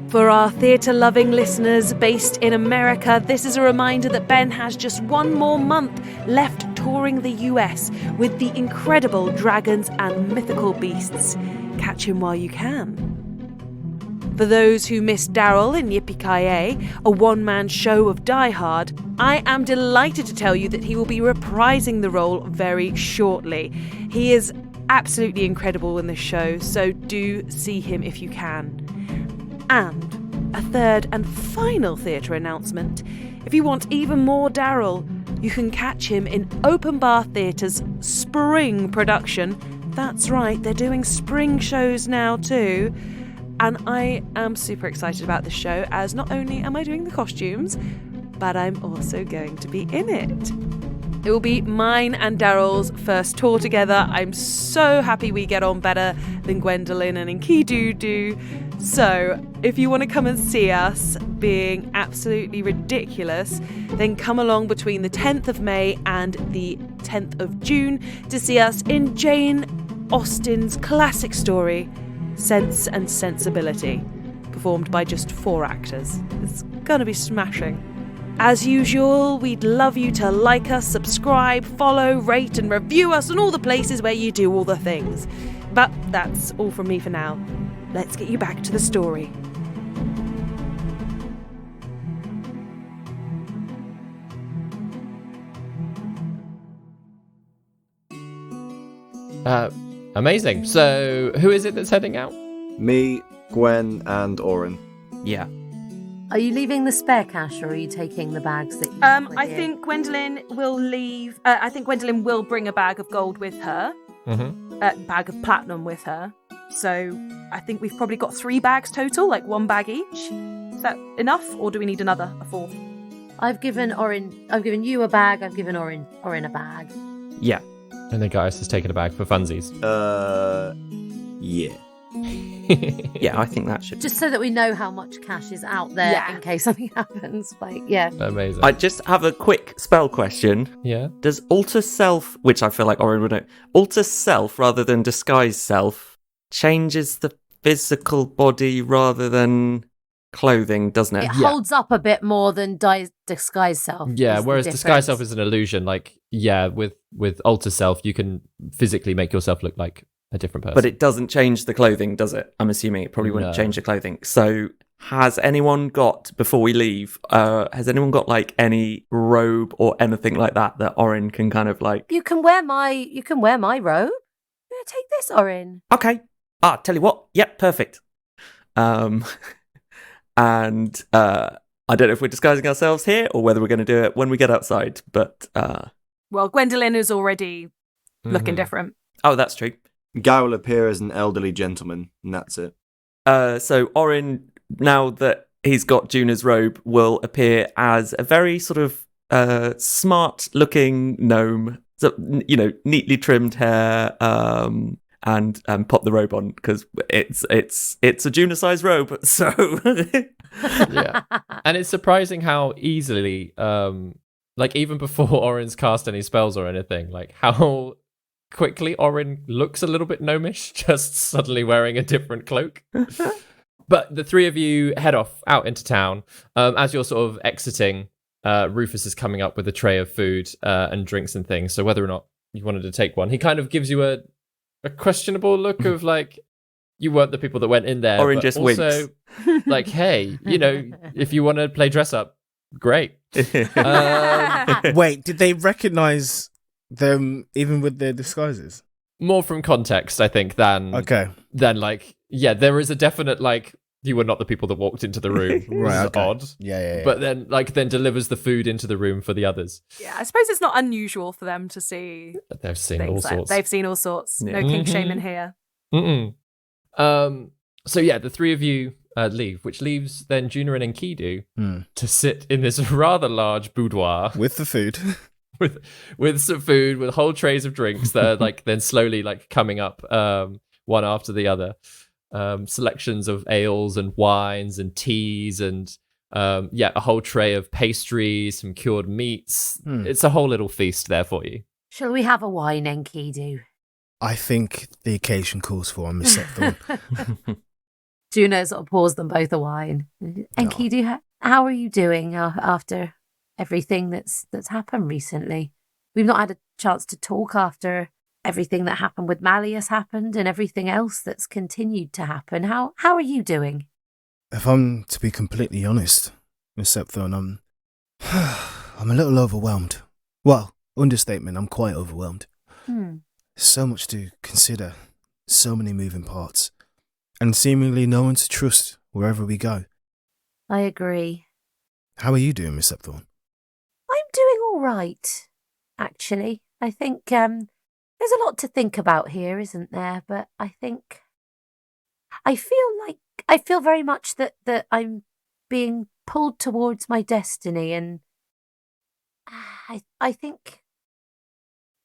For our theatre-loving listeners based in America, this is a reminder that Ben has just one more month left touring the US with the incredible Dragons and Mythical Beasts. Catch him while you can. For those who missed Darrel in Yippee-Ki-Yay, a one-man show of Die Hard, I am delighted to tell you that he will be reprising the role very shortly. He is absolutely incredible in this show, so do see him if you can. And a third and final theatre announcement. If you want even more Darrel, you can catch him in Open Bar Theatre's spring production. That's right, they're doing spring shows now too. And I am super excited about this show, as not only am I doing the costumes, but I'm also going to be in it. It will be mine and Darrel's first tour together. I'm so happy we get on better than Gwendolyn and Enkidu do. So, if you want to come and see us being absolutely ridiculous, then come along between the 10th of May and the 10th of June to see us in Jane Austen's classic story, Sense and Sensibility, performed by just 4 actors. It's gonna be smashing. As usual, we'd love you to like us, subscribe, follow, rate and review us on all the places where you do all the things. But that's all from me for now. Let's get you back to the story. Amazing. So, who is it that's heading out? Me, Gwen, and Orin. Yeah. Are you leaving the spare cash, or are you taking the bags that you have with I you? think Gwendolyn will leave. I think Gwendolyn will bring a bag of gold with her, bag of platinum with her. So I think we've probably got 3 bags total, like 1 bag each. Is that enough, or do we need a 4th? I've given you a bag. I've given Orin a bag. Yeah. And then Gaius has taken a bag for funsies. Yeah. Yeah, I think that should. Just so that we know how much cash is out there in case something happens. Yeah. Amazing. I just have a quick spell question. Yeah. Does alter self, which I feel like Orin would know, alter self rather than disguise self changes the physical body rather than clothing, doesn't it? It holds up a bit more than disguise self. Yeah, is the whereas disguise difference. self is an illusion. Like, yeah, with alter self, you can physically make yourself look like a different person. But it doesn't change the clothing, does it? I'm assuming it probably wouldn't No. change the clothing. So has anyone got, before we leave, has anyone got like any robe or anything like that Orin can kind of like... You can wear my robe. Yeah, take this, Orin. Okay. Tell you what. Yep, perfect. And I don't know if we're disguising ourselves here or whether we're going to do it when we get outside, but... Well, Gwendolyn is already looking different. Oh, that's true. Guy will appear as an elderly gentleman, and that's it. So Orin, now that he's got Juna's robe, will appear as a very sort of smart-looking gnome. So, neatly trimmed hair, and pop the robe on because it's a Juna-sized robe. So Yeah. And it's surprising how easily, like even before Orin's cast any spells or anything, like how quickly Orin looks a little bit gnomish, just suddenly wearing a different cloak. But the 3 of you head off out into town. As you're sort of exiting, Rufus is coming up with a tray of food and drinks and things. So whether or not you wanted to take one, he kind of gives you a questionable look of like, you weren't the people that went in there. Orin but just also, winks. like, hey, if you want to play dress up, great. Wait, did they recognize them even with their disguises? More from context, I think, than like, yeah, there is a definite like, you were not the people that walked into the room. Right, This is odd. Yeah. But then delivers the food into the room for the others. Yeah, I suppose it's not unusual for them to see They've seen all things like sorts. they've seen all sorts. Yeah. No kink shaming here. Mm-mm. So yeah, the 3 of you leave, which leaves then Juna and Enkidu to sit in this rather large boudoir With the food. with some food, with whole trays of drinks that are like then slowly like coming up one after the other. Selections of ales and wines and teas and a whole tray of pastries, some cured meats. It's a whole little feast there for you. Shall we have a wine, Enkidu? I think the occasion calls for a Miss Thorn. Juno sort of pours them both a wine. Enkidu, how are you doing after everything that's happened recently? We've not had a chance to talk after everything that happened with Malleus happened and everything else that's continued to happen. How are you doing? If I'm to be completely honest, Miss Thorn, I'm a little overwhelmed. Well, understatement, I'm quite overwhelmed. There's so much to consider, so many moving parts, and seemingly no one to trust wherever we go. I agree. How are you doing, Miss Thorn? I'm doing all right, actually. I think there's a lot to think about here, isn't there? But I think I feel very much that I'm being pulled towards my destiny, and I think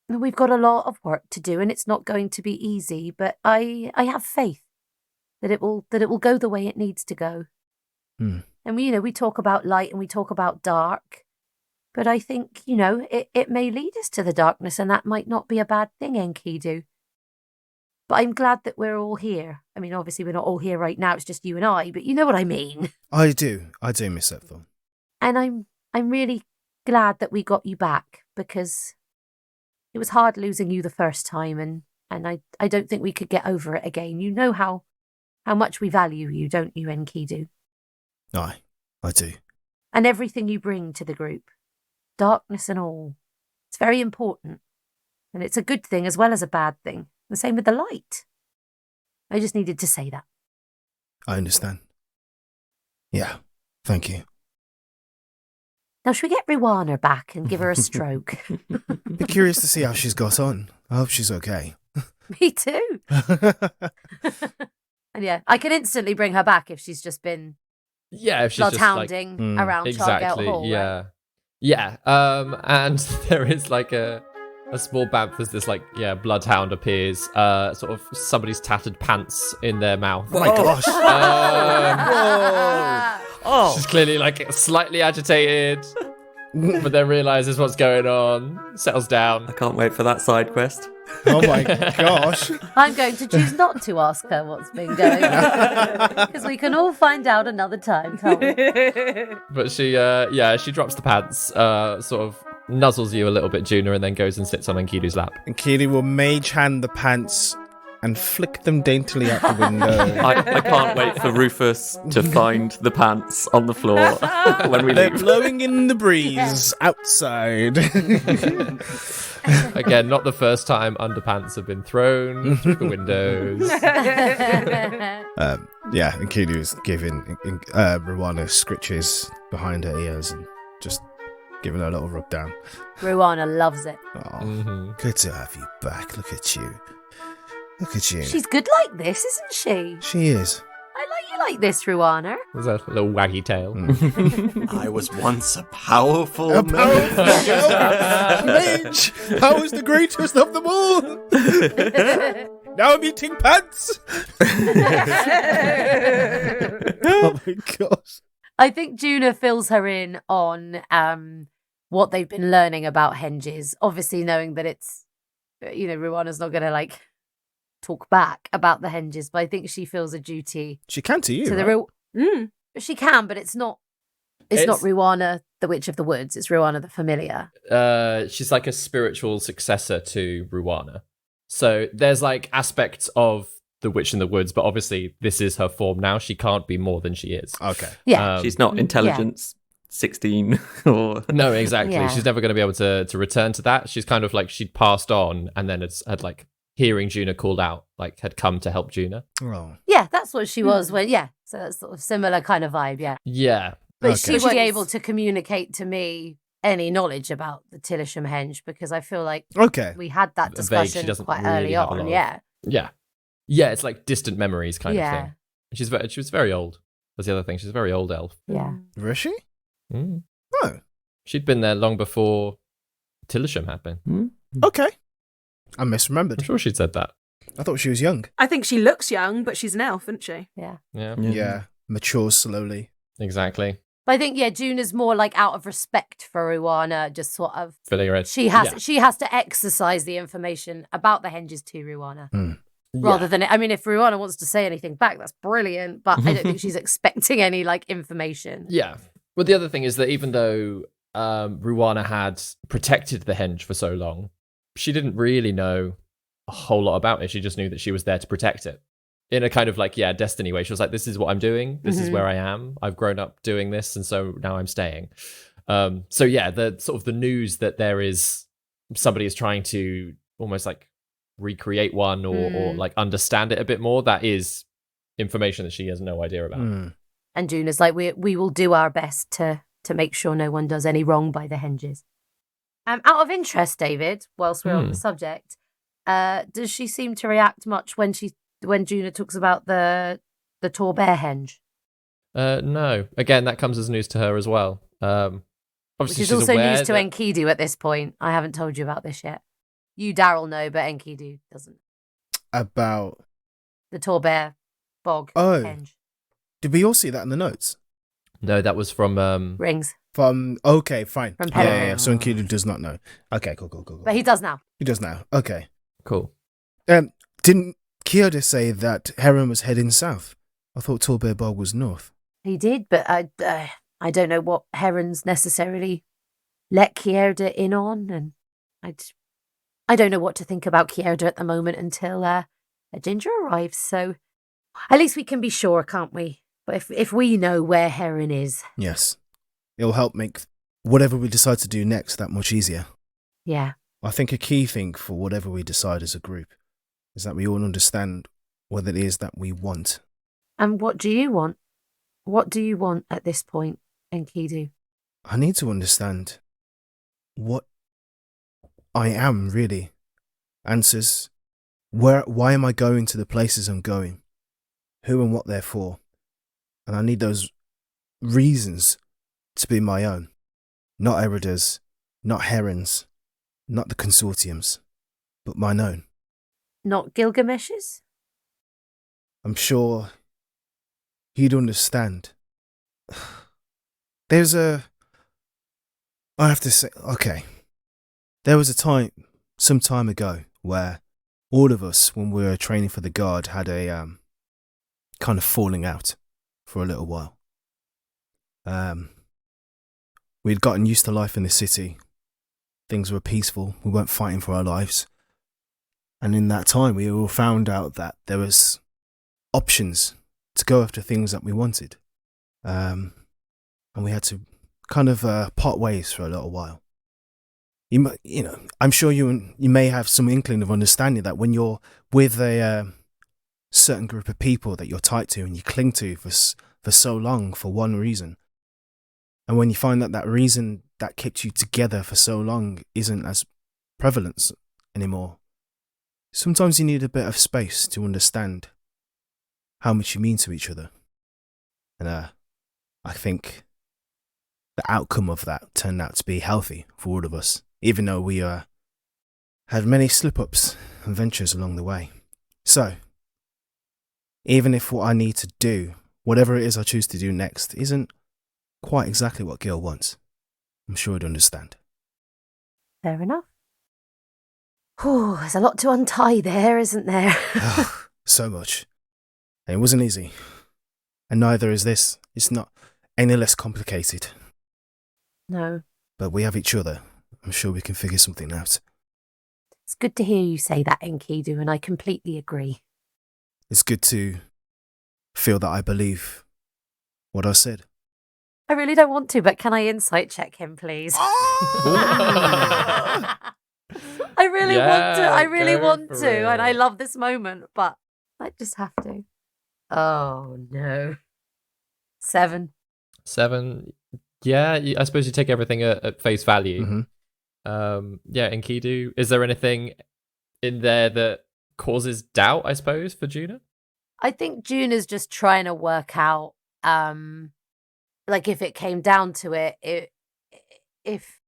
we've got a lot of work to do, and it's not going to be easy. But I have faith that it will go the way it needs to go. And we talk about light and we talk about dark, but I think it may lead us to the darkness, and that might not be a bad thing, Enkidu. But I'm glad that we're all here. I mean, obviously we're not all here right now; it's just you and I. But you know what I mean. I do, Miss Thorn. And I'm really glad that we got you back, because it was hard losing you the first time, and I don't think we could get over it again. You know how much we value you, don't you, Enkidu? Aye, I do. And everything you bring to the group, darkness and all, it's very important, and it's a good thing as well as a bad thing. The same with the light. I just needed to say that. I understand. Yeah, thank you. Now, should we get Ruana back and give her a stroke? Be curious to see how she's got on. I hope she's okay. Me too. And yeah, I can instantly bring her back if she's just been Yeah, if she's just like bloodhounding around Chargate exactly, Hall. yeah, Right? yeah. And there is like a small bamf as this like bloodhound appears. Sort of somebody's tattered pants in their mouth. Oh my gosh. Whoa. She's clearly like slightly agitated, but then realizes what's going on, settles down. I can't wait for that side quest. Oh my gosh. I'm going to choose not to ask her what's been going on. Because we can all find out another time, can't we? But she drops the pants, sort of nuzzles you a little bit, Juna, and then goes and sits on Enkidu's lap. And Keely will mage hand the pants and flick them daintily out the window. I can't wait for Rufus to find the pants on the floor when we They're leave. blowing in the breeze outside. Again, not the first time underpants have been thrown through the windows. And Keely was giving Ruana scritches behind her ears and just giving her a little rub down. Ruana loves it. Oh, good to have you back. Look at you. Look at you. She's good like this, isn't she? She is. I like you like this, Ruana. There's a little waggy tail. I was once a powerful A man. powerful mage! How is the greatest of them all? Now I'm eating pants! Oh my gosh. I think Juna fills her in on what they've been learning about henges. Obviously, knowing that it's, Ruana's not going to like talk back about the henges, but I think she feels a duty She can to you, to right? the She can, but it's not. It's not Ruana, the Witch of the Woods. It's Ruana, the Familiar. She's like a spiritual successor to Ruana. So there's like aspects of the Witch in the Woods, but obviously this is her form now. She can't be more than she is. Okay. Yeah. She's not intelligence 16 or... No, exactly. Yeah. She's never going to be able to return to that. She's kind of like she'd passed on and then had like hearing Juna called out, like had come to help Juna. Oh. Yeah, that's what she was when, so that's sort of similar kind of vibe, yeah. Yeah. But Okay. she was able to communicate to me any knowledge about the Tillisham henge because I feel like Okay. we had that Vague, she discussion doesn't quite really early have a lot on, of- yeah. Yeah. Yeah, it's like distant memories kind of Yeah. thing. She was very old. That's the other thing. She's a very old elf. Yeah. Was she? Mm. Oh. She'd been there long before Tillisham happened. Okay. I I'm misremembered. sure she'd said that. I thought she was young. I think she looks young, but she's an elf, isn't she? Yeah. Yeah. Yeah. Matures slowly. Exactly. But I think, Juna's more like out of respect for Ruana, just sort of Filling her head. she has to exercise the information about the henges to Ruana. Rather than, if Ruana wants to say anything back, that's brilliant, but I don't think she's expecting any like information. Yeah. Well, the other thing is that even though Ruana had protected the henge for so long, she didn't really know a whole lot about it. She just knew that she was there to protect it in a kind of like, destiny way. She was like, this is what I'm doing. This is where I am. I've grown up doing this. And so now I'm staying. The sort of the news that there is somebody is trying to almost like recreate one or like understand it a bit more. That is information that she has no idea about. And Juna's like, we will do our best to make sure no one does any wrong by the henges. Out of interest, David, whilst we're on the subject, does she seem to react much when Juna talks about the tall bear henge? No. Again, that comes as news to her as well. Obviously, Which is she's also aware news to that- Enkidu at this point. I haven't told you about this yet. You, Darrel, know, but Enkidu doesn't. About... The tall bear bog Oh. henge. Did we all see that in the notes? No, that was from Rings. Okay, fine. From Yeah, Pellerin. So Enkidu does not know. Okay, cool. But he does now. He does now. Okay. Cool. Didn't Kyoda say that Heron was heading south? I thought Tallbear Bog was north. He did, but I don't know what Heron's necessarily let Kierda in on, and I don't know what to think about Kierda at the moment until a Ginger arrives. So at least we can be sure, can't we? But if we know where Heron is, Yes. It'll help make whatever we decide to do next that much easier. yeah, I think a key thing for whatever we decide as a group is that we all understand what it is that we want. And what do you want? What do you want at this point, Enkidu? I need to understand what I am, really. Answers. Why am I going to the places I'm going? Who and what they're for? And I need those reasons to be my own. Not Erida's, not Heron's, not the consortium's, but mine own. Not Gilgamesh's? I'm sure he'd understand. I have to say, okay. There was some time ago, where all of us, when we were training for the guard, had a kind of falling out for a little while. We'd gotten used to life in the city. Things were peaceful. We weren't fighting for our lives. And in that time, we all found out that there was options to go after things that we wanted. And we had to kind of part ways for a little while. You know, I'm sure you may have some inkling of understanding that when you're with a certain group of people that you're tied to and you cling to for so long for one reason, and when you find that reason that kept you together for so long isn't as prevalent anymore, sometimes you need a bit of space to understand how much you mean to each other. And I think the outcome of that turned out to be healthy for all of us, even though we had many slip-ups and ventures along the way. So, even if what I need to do, whatever it is I choose to do next, isn't quite exactly what Gil wants, I'm sure he'd understand. Fair enough. Oh, there's a lot to untie there, isn't there? So much. And it wasn't easy. And neither is this. It's not any less complicated. No. But we have each other. I'm sure we can figure something out. It's good to hear you say that, Enkidu, and I completely agree. It's good to feel that I believe what I said. I really don't want to, but can I insight check him, please? I really want to. I really want to, and I love this moment, but I just have to. Oh, no. 7. 7. Yeah, I suppose you take everything at face value. Mm-hmm. Yeah, Enkidu, is there anything in there that causes doubt, I suppose, for Juna? I think Juna's just trying to work out, like, if it came down to it, if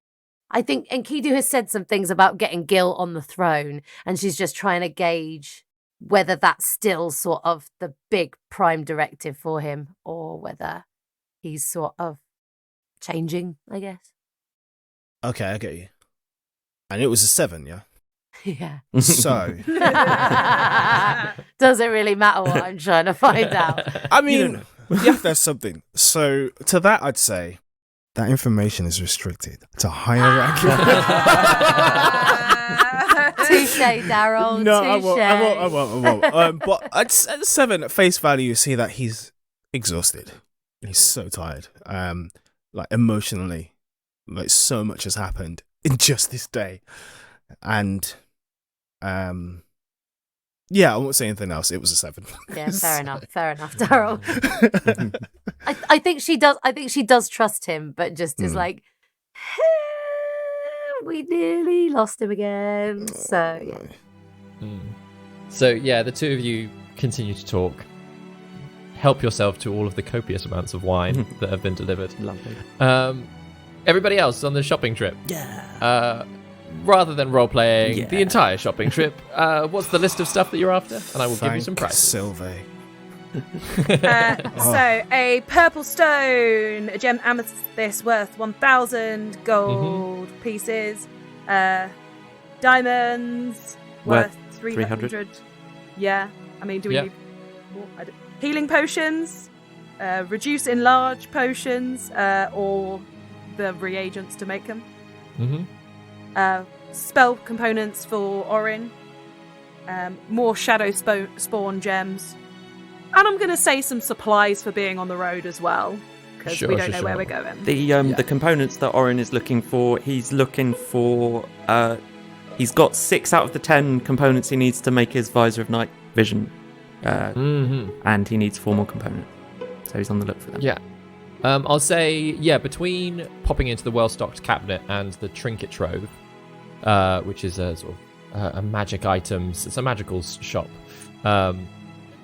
I think Enkidu has said some things about getting Gil on the throne, and she's just trying to gauge whether that's still sort of the big prime directive for him, or whether he's sort of changing, I guess. Okay, I get you. And it was a 7, yeah? Yeah. So. Does it really matter what I'm trying to find out? I mean, you have to have something. So, to that, I'd say that information is restricted to higher rank. Touche, Darrel. No, touche. I won't. But at 7, at face value, you see that he's exhausted. He's so tired. Like, emotionally. Like, so much has happened in just this day. And, yeah, I won't say anything else. It was a 7. Yeah, fair enough, Darrel. I think she does trust him, but just is like, we nearly lost him again. So, yeah. So, yeah, the two of you continue to talk. Help yourself to all of the copious amounts of wine that have been delivered. Lovely. Everybody else on the shopping trip. Yeah. Rather than role-playing the entire shopping trip, what's the list of stuff that you're after? And I will give you some prizes. Sylvain. So, a purple stone, a gem amethyst worth 1,000 gold pieces, diamonds worth 300. Yeah, I mean, do we need more? Healing potions, reduce enlarge potions, or the reagents to make them. Spell components for Orin, more shadow spawn gems, and I'm going to say some supplies for being on the road as well, because we don't know where we're going. The components that Orin is looking for, he's looking for He's got 6 out of the 10 components he needs to make his visor of night vision. And he needs 4 more components. So he's on the look for them. Yeah. I'll say, between popping into the well-stocked cabinet and the trinket trove, which is a sort of a magic items, it's a magical shop.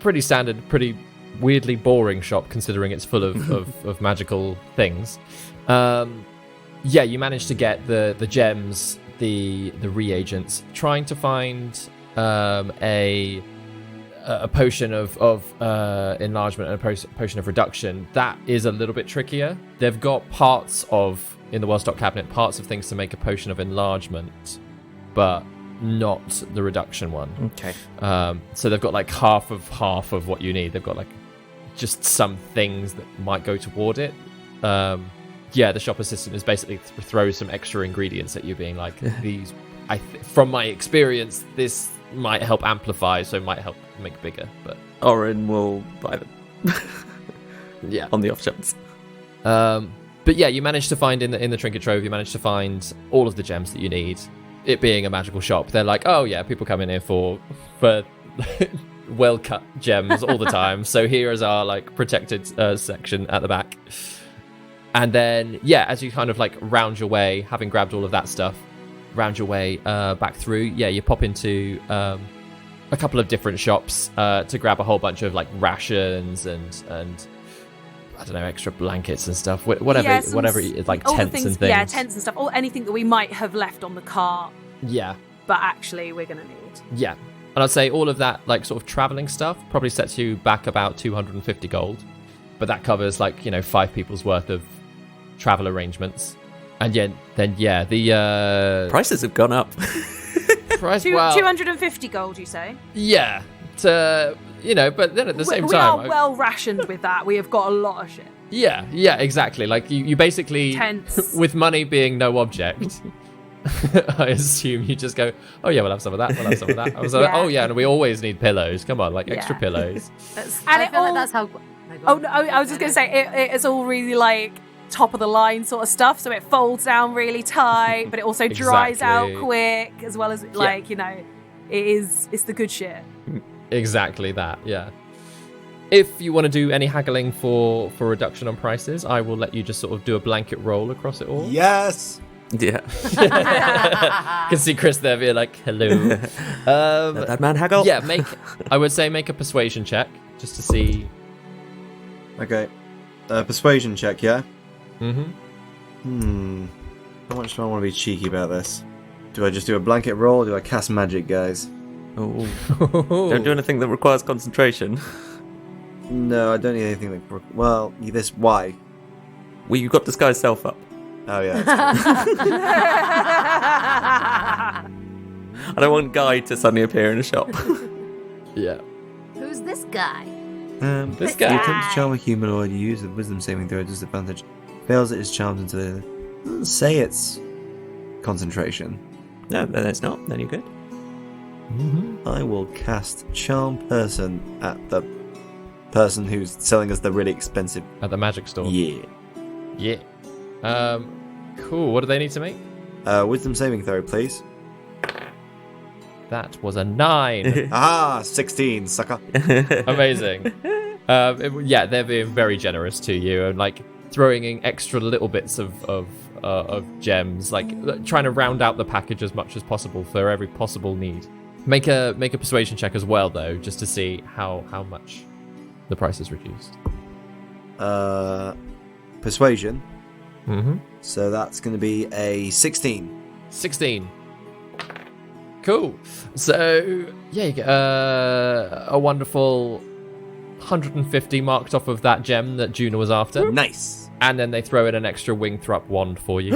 Pretty standard, pretty weirdly boring shop considering it's full of magical things. You managed to get the gems, the reagents, trying to find a potion of enlargement and a potion of reduction. That is a little bit trickier. They've got parts of, in the well-stocked cabinet, parts of things to make a potion of enlargement, but not the reduction one. Okay. So they've got like half of what you need. They've got like just some things that might go toward it. The shop assistant is basically throws some extra ingredients at you, being like, these, from my experience, this might help amplify, so it might help make bigger. But Orin will buy them. On the off chance. But you managed to find in the trinket trove, you managed to find all of the gems that you need. It being a magical shop, they're like, oh yeah, people come in here for well cut gems all the time. So here is our like protected section at the back. And then as you kind of like round your way, having grabbed all of that stuff, round your way back through, you pop into a couple of different shops to grab a whole bunch of like rations and I don't know, extra blankets and stuff, whatever like tents and things. Yeah, tents and stuff, or anything that we might have left on the cart. Yeah. But actually we're going to need. Yeah. And I'd say all of that like sort of traveling stuff probably sets you back about 250 gold. But that covers like, 5 people's worth of travel arrangements. And the prices have gone up. 250 gold, you say? Yeah. But then at the same time, we are well rationed with that. We have got a lot of shit. Yeah, exactly. Like you basically, tents. With money being no object, I assume you just go, oh yeah, we'll have some of that. We'll have some of that. I was like, oh yeah, and we always need pillows. Come on, like extra pillows. I feel like that's how. I was just gonna say it's all really like top of the line sort of stuff. So it folds down really tight, but it also dries out quick, as well as it's the good shit. Exactly that, yeah. If you want to do any haggling for reduction on prices, I will let you just sort of do a blanket roll across it all. Yes! Yeah. I can see Chris there being like, hello. That man haggle? Yeah, I would say make a persuasion check, just to see. Okay. Persuasion check, yeah? Mm-hmm. How much do I want to be cheeky about this? Do I just do a blanket roll, or do I cast magic, guys? Oh. Don't do anything that requires concentration. No, I don't need anything that... Well, why? Well, you got disguise self up. Oh, yeah. I don't want Guy to suddenly appear in a shop. Yeah. Who's this guy? This guy. You attempt to charm a humanoid, you use a wisdom saving throw at disadvantage. Fails it is charmed into the... Doesn't say it's concentration. No, then it's not. Then you're good. Mm-hmm. I will cast Charm Person at the person who's selling us the really expensive... At the magic store. Yeah. Yeah. Cool. What do they need to make? Wisdom saving throw, please. That was a 9. Aha! 16, sucker. Amazing. They're being very generous to you and like throwing in extra little bits of gems, like trying to round out the package as much as possible for every possible need. Make a persuasion check as well, though, just to see how much the price is reduced. Persuasion. Mm-hmm. So that's going to be a 16. 16. Cool. So you get a wonderful 150 marked off of that gem that Juna was after. Nice. And then they throw in an extra Wingthrup wand for you.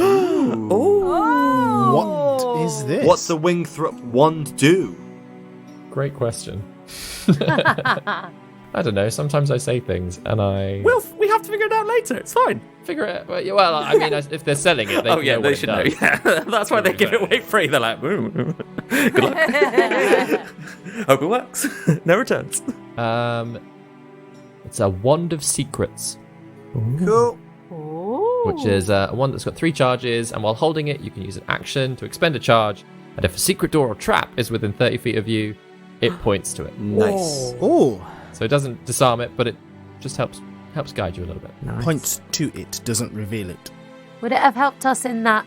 What is this? What's the Wingthrup wand do? Great question. I don't know. Sometimes I say things and Well, we have to figure it out later. It's fine. figure it. Well, I mean, if they're selling it, they know they what should it know. does. Yeah, that's why they give it away free. They're like, good luck. Hope it works. No returns. It's a wand of secrets. Cool. Ooh. Which is a wand that's got 3 charges, and while holding it, you can use an action to expend a charge And if a secret door or trap is within 30 feet of you, it points to it. Nice. Oh, So it doesn't disarm it, but it just helps guide you a little bit. Nice. points to it, doesn't reveal it. Would it have helped us in that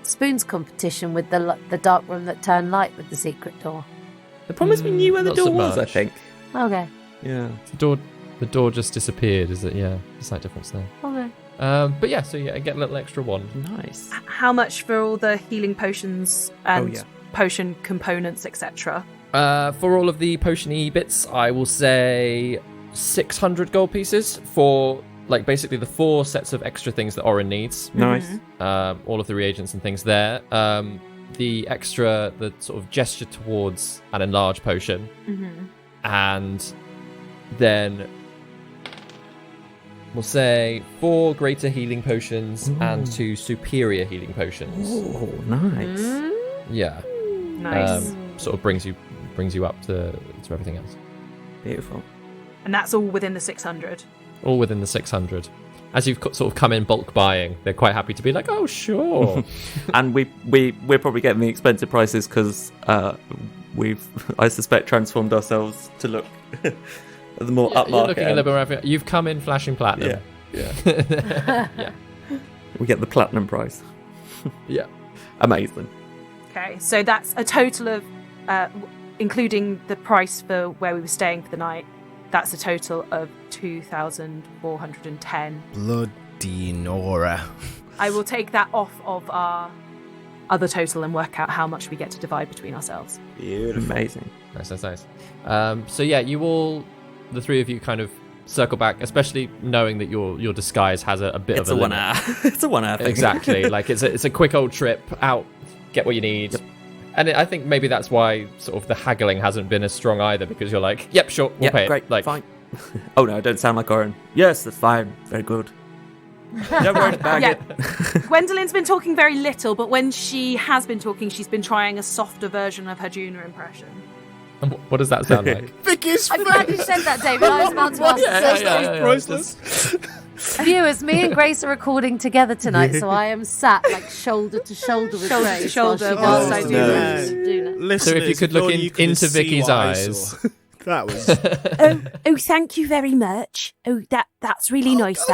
spoons competition with the dark room that turned light with the secret door? The problem is we knew where the Not so door was, I much. think. Okay. Yeah. The door just disappeared, is it? Yeah, a slight difference there. Okay. But yeah, so yeah, get a little extra wand. Nice. How much for all the healing potions and potion components, etc.? For all of the potion-y bits, I will say 600 gold pieces for, like, basically the 4 sets of extra things that Orin needs. Nice. All of the reagents and things there. The extra, the sort of gesture towards an enlarged potion. And then we'll say 4 greater healing potions and 2 superior healing potions. Oh, nice. Yeah. Nice. Sort of brings you up to everything else. Beautiful. And that's all within the 600. All within the 600. As you've sort of come in bulk buying, they're quite happy to be like, oh, sure. And we're probably getting the expensive prices because I suspect, transformed ourselves to look the more You're upmarket. looking a little bit around. You've come in flashing platinum. Yeah. Yeah. We get the platinum price. Yeah. Amazing. Okay, so that's a total of, including the price for where we were staying for the night, that's a total of 2,410. Bloody Nora. I will take that off of our other total and work out how much we get to divide between ourselves. Beautiful. Amazing. Nice. So yeah, you all, the 3 of you, kind of circle back, especially knowing that your disguise has a bit It's of a a 1 limit. hour. It's a 1 hour thing. Exactly. Like it's a quick old trip out, get what you need. Yep. And I think maybe that's why sort of the haggling hasn't been as strong either, because you're like, yep, sure, we'll pay it. Great. Like, Fine. Oh no, I don't sound like Oren. Yes, that's fine. Very good. Don't worry, bag Yeah. it. Gwendolyn's been talking very little, but when she has been talking, she's been trying a softer version of her Juna impression. And what does that sound like? Vicky's I'm glad you said that, David. I was about to ask the same thing. priceless. Viewers, me and Grace are recording together tonight, so I am sat like shoulder to shoulder with Shoulder to Grace shoulder while she whilst I does do the that. version of Duna. Listeners, So if you could look only you could into see Vicky's what I eyes. saw. That was... Oh, thank you very much. Oh, that's really nice.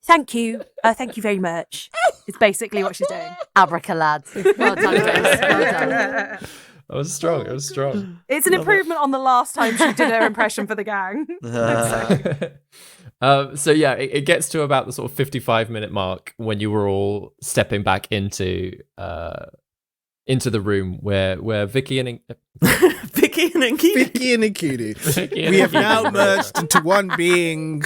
Thank you. Thank you very much. It's basically what she's doing. Abracalads. Well done, Grace. Well done. It was strong. It's an improvement on the last time she did her impression for the gang. So yeah, it gets to about the sort of 55-minute mark when you were all stepping back into the room where Vicky and Vicky and Inky. Vicky and Enkidu. We have now merged into one being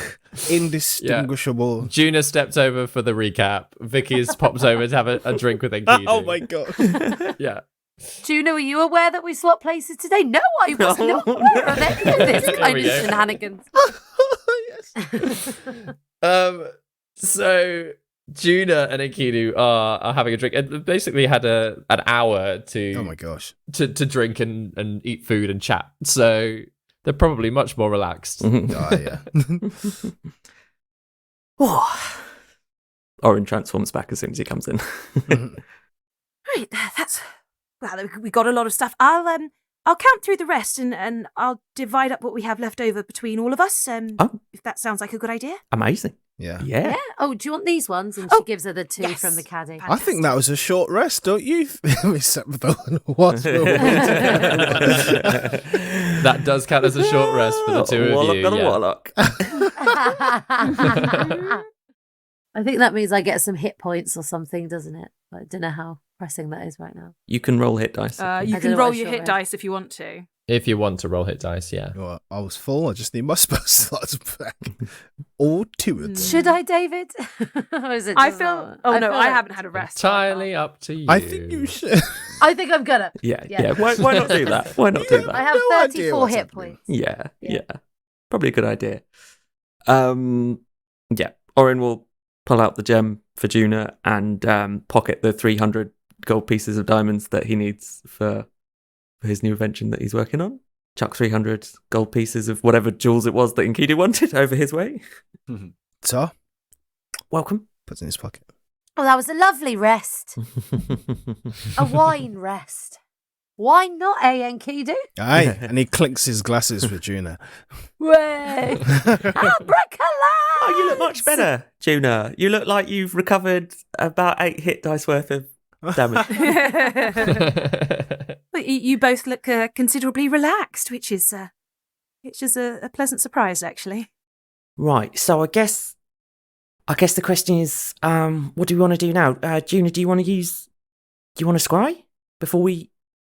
indistinguishable. Juna stepped over for the recap. Vicky has popped over to have a drink with Enkidu. Oh my god. Yeah. Juna, were you aware that we swapped places today? No, I was not aware of any of this kind of we go. shenanigans. So Juna and Enkidu are having a drink and basically had an hour to Oh my gosh. to drink and eat food and chat. So they're probably much more relaxed. Oh yeah. Oren transforms back as soon as he comes in. Right, we got a lot of stuff. I'll count through the rest and I'll divide up what we have left over between all of us. If that sounds like a good idea. Amazing. Yeah. Yeah. Yeah. Oh, do you want these ones? And Oh, she gives her the 2 yes. from the caddy. I think that was a short rest, don't you? Miss Septhorn? What? That does count as a short rest for the 2 of Warlock you. got a yeah. warlock. I think that means I get some hit points or something, doesn't it? I don't know how pressing that is right now. You can roll hit dice. You I can don't know roll what your short hit rest. dice if you want to. If you want to roll hit dice, yeah. Well, I was full. I just need my spell slots back. All 2 of them. Should I, David? Or is it I just feel. not? Oh no, feel I like- haven't had a rest. Entirely up to you. I think you should. I think I'm gonna. Yeah. Yeah. Why not do that? Why not do I that? have No idea 34 what's hit happening. points. Yeah. Yeah. Probably a good idea. Yeah. Oren will pull out the gem for Juna and pocket the 300 gold pieces of diamonds that he needs for his new invention that he's working on. Chuck 300 gold pieces of whatever jewels it was that Enkidu wanted over his way. So, Welcome. puts it in his pocket. Oh, that was a lovely rest. A wine rest. Why not, Enkidu? Aye, and he clinks his glasses for Juna. Way! Abracala! Oh, you look much better, Juna. You look like you've recovered about 8 hit dice worth of damage. You both look considerably relaxed, which is a pleasant surprise, actually. Right, so I guess the question is, what do we want to do now? Juna, do you want to scry before we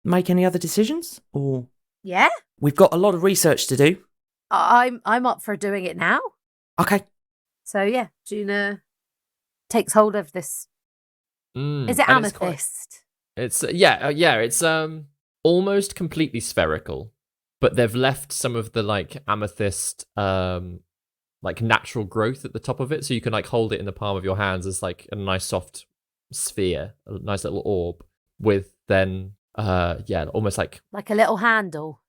make any other decisions? Or Yeah? we've got a lot of research to do. I'm up for doing it now. Okay. So yeah, Juna takes hold of this. Is it and amethyst? It's almost completely spherical, but they've left some of the like amethyst like natural growth at the top of it, so you can like hold it in the palm of your hands as like a nice soft sphere, a nice little orb with then almost like Like a little handle.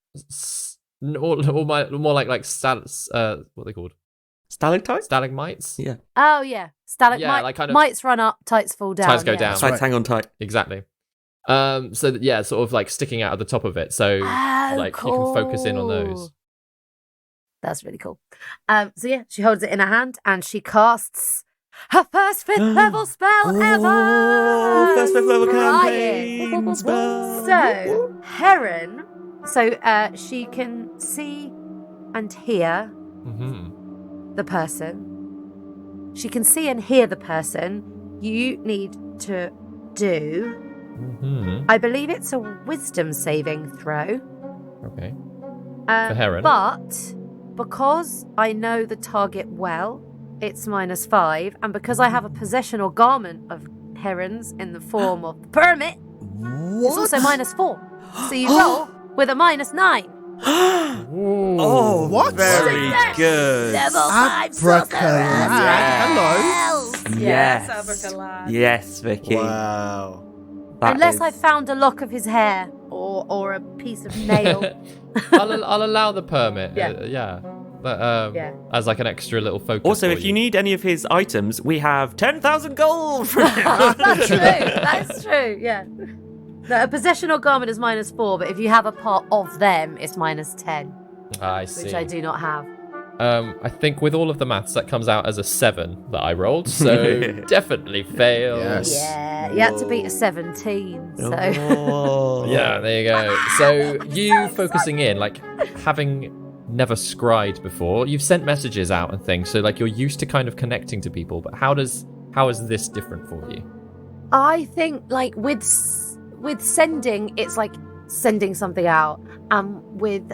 more like what are they called? Stalactites? Stalagmites? Yeah. Oh yeah, stalagmite. Yeah, like kind of- mites run up, tights fall down. Tights go yeah. down. Tights hang on tight. Exactly. Sort of like sticking out of the top of it, so Oh, like you can focus in on those. cool. That's really cool. So yeah, she holds it in her hand and she casts her first 5th level spell ever. First 5th level Brian. campaign spell. So Heron, she can see and hear the person. She can see and hear the person. You need to do, I believe it's a wisdom saving throw. Okay. For Heron. But because I know the target well, it's -5, and because I have a possession or garment of Heron's in the form of the permit, it's also -4. So you roll with a -9. Oh, What? Very good. Level 5 Abracadabra. Hello. Yes. Abracalad. Yes, Vicky. Wow. That Unless is- I found a lock of his hair or a piece of nail. I'll allow the permit. Yeah. But Yeah. as like an extra little focus. Also, for if you need any of his items, we have 10,000 gold for That's true. That's true. Yeah. No, a possession or garment is -4, but if you have a part of them, it's -10, I see. which I do not have. I think with all of the maths, that comes out as a 7 that I rolled, so definitely fail. Yes. Yeah, you had to beat a 17, so. Oh. Yeah, there you go. So you focusing in, like having never scried before, you've sent messages out and things, so like you're used to kind of connecting to people. But how is this different for you? I think like with sending, it's like sending something out, and with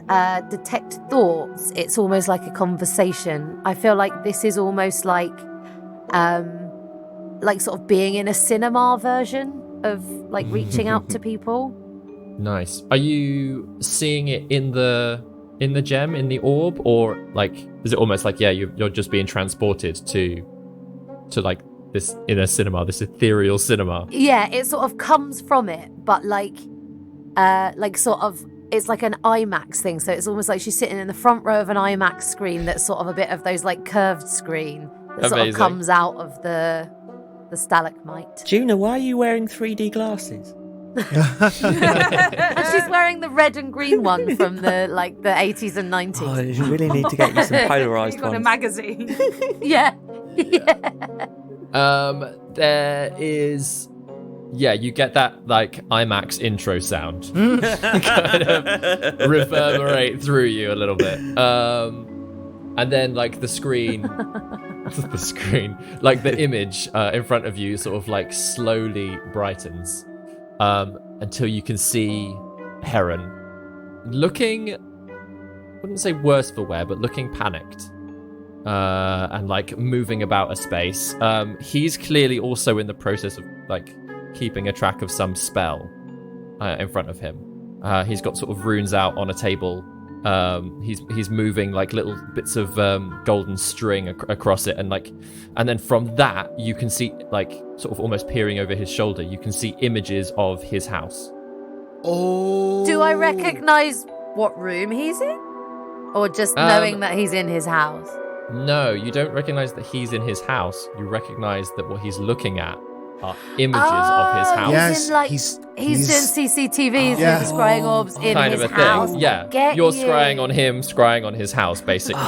detect thoughts, it's almost like a conversation. I feel like this is almost like sort of being in a cinema version of like reaching out to people. Nice. Are you seeing it in the gem, in the orb, or like is it almost like you're just being transported to like this in a cinema, this ethereal cinema? Yeah, it sort of comes from it, but like sort of it's like an IMAX thing. So it's almost like she's sitting in the front row of an IMAX screen that's sort of a bit of those like curved screen that sort of Amazing. comes out of the stalagmite. Juna, why are you wearing 3D glasses? And she's wearing the red and green one from the 80s and 90s. Oh, you really need to get you some polarized You got a ones. magazine. Yeah. There is. Yeah, you get that like IMAX intro sound kind of reverberate through you a little bit. And then like the screen, like the image in front of you sort of like slowly brightens until you can see Heron looking, I wouldn't say worse for wear, but looking panicked. And like moving about a space. He's clearly also in the process of like keeping a track of some spell in front of him. He's got sort of runes out on a table. He's moving like little bits of golden string across it, and then from that you can see, like sort of almost peering over his shoulder, you can see images of his house. Oh. Do I recognize what room he's in? Or just knowing that he's in his house? No, you don't recognize that he's in his house. You recognize that what he's looking at are images of his house. Yes, he's doing CCTVs Yeah. and scrying orbs in Kind his of a house. thing. Yeah. Get You're you. scrying on him, scrying on his house, basically.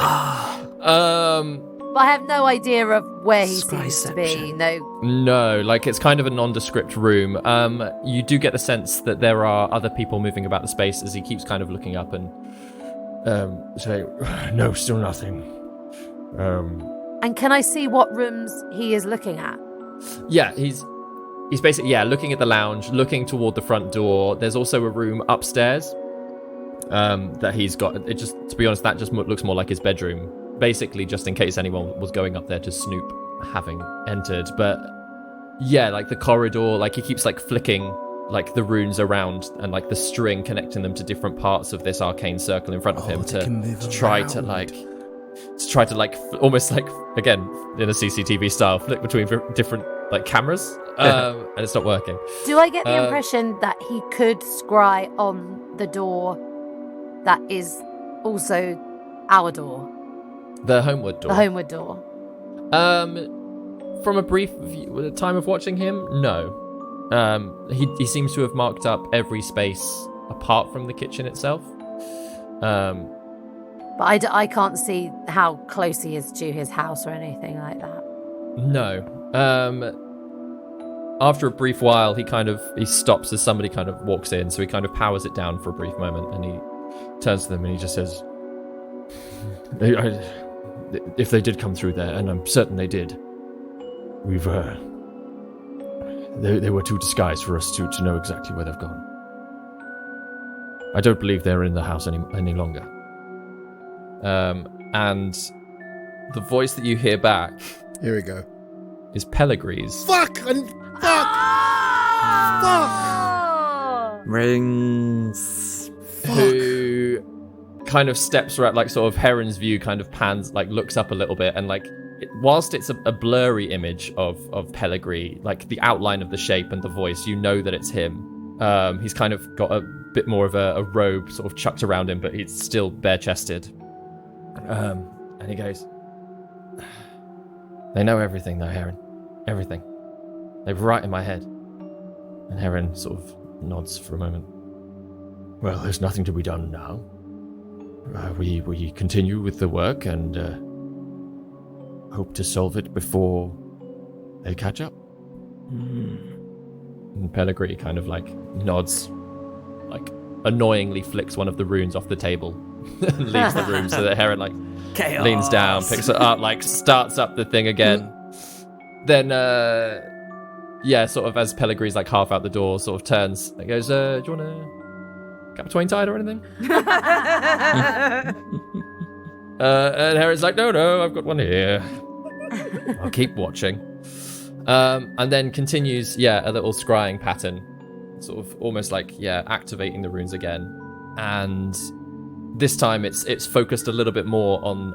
But I have no idea of where he seems to be. Scryception. No. No, it's kind of a nondescript room. You do get the sense that there are other people moving about the space as he keeps kind of looking up and saying, "No, still nothing." And can I see what rooms he is looking at? Yeah, he's basically looking at the lounge, looking toward the front door. There's also a room upstairs that he's got. It just, to be honest, that just looks more like his bedroom. Basically, just in case anyone was going up there to snoop, having entered. But yeah, the corridor, he keeps flicking the runes around and the string connecting them to different parts of this arcane circle in front of him they can move to try to almost again in a CCTV style flick between different cameras, and it's not working. Do I get the impression that he could scry on the door that is also our door? The homeward door. The homeward door. From a brief time of watching him, no. He seems to have marked up every space apart from the kitchen itself. But I can't see how close he is to his house or anything like that. No. After a brief while, he stops as somebody kind of walks in, so he kind of powers it down for a brief moment, and he turns to them and he just says, "If they did come through there, and I'm certain they did, they were too disguised for us to know exactly where they've gone. I don't believe they're in the house any longer." And the voice that you hear back Here we go. is Pellegri's. Fuck! Rings. Who kind of steps right, sort of Heron's view, kind of pans, looks up a little bit, and whilst it's a blurry image of Pellegrini, the outline of the shape and the voice, you know that it's him. He's kind of got a bit more of a robe sort of chucked around him, but he's still bare-chested. And he goes, "They know everything though, Heron. Everything. They're right in my head." And Heron sort of nods for a moment. "Well, there's nothing to be done now. We continue with the work and hope to solve it before they catch up." And Pellegrini kind of nods, annoyingly flicks one of the runes off the table and leaves the room so that Heron Chaos. leans down, picks it up, starts up the thing again. Then sort of as Pellegrini's half out the door, sort of turns and goes, "Do you want a cup of twain tide or anything?" And Heron's "No, I've got one here. I'll keep watching." And then continues, a little scrying pattern, sort of almost activating the runes again. And this time it's focused a little bit more on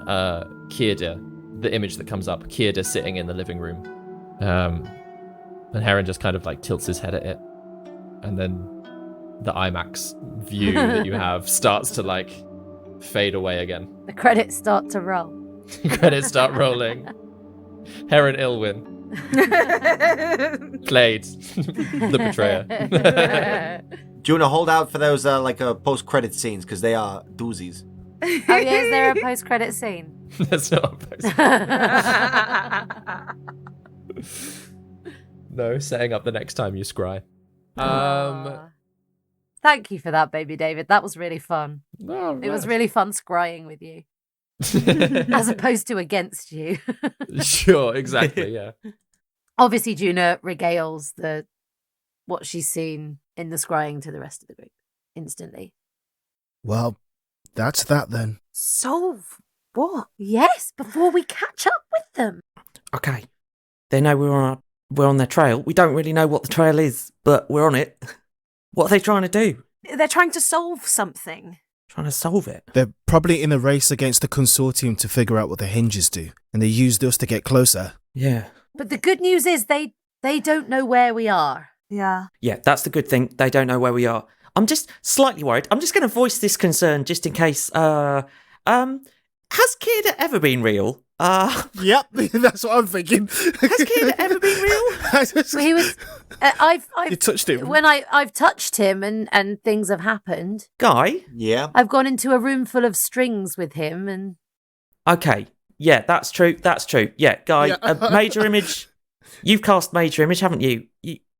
Kierda, the image that comes up, Kierda sitting in the living room. And Heron just kind of tilts his head at it. And then the IMAX view that you have starts to fade away again. The credits start to roll. Credits start rolling. Heron Ilwyn. Played the betrayer. Do you want to hold out for those post-credit scenes? Because they are doozies. Oh yeah, is there a post-credit scene? That's not a post. No, setting up the next time you scry. Thank you for that, baby David. That was really fun. Oh, It was really fun scrying with you, as opposed to against you. Sure, exactly, yeah. Obviously, Juna regales what she's seen in the scrying to the rest of the group instantly. Well, that's that then. Solve what? Yes, before we catch up with them. Okay. They know we're on their trail. We don't really know what the trail is, but we're on it. What are they trying to do? They're trying to solve something. Trying to solve it. They're probably in a race against the consortium to figure out what the hinges do, and they used us to get closer. Yeah. But the good news is they don't know where we are. Yeah. Yeah, that's the good thing. They don't know where we are. I'm just slightly worried. I'm just going to voice this concern just in case. Has Kid ever been real? Yep, that's what I'm thinking. Has Kid ever been real? Well, he was. I've You touched him. when I've touched him and things have happened. Guy? Yeah. I've gone into a room full of strings with him, and Okay. Yeah, that's true. That's true. Yeah, Guy, Yeah. Major Image. You've cast Major Image, haven't you?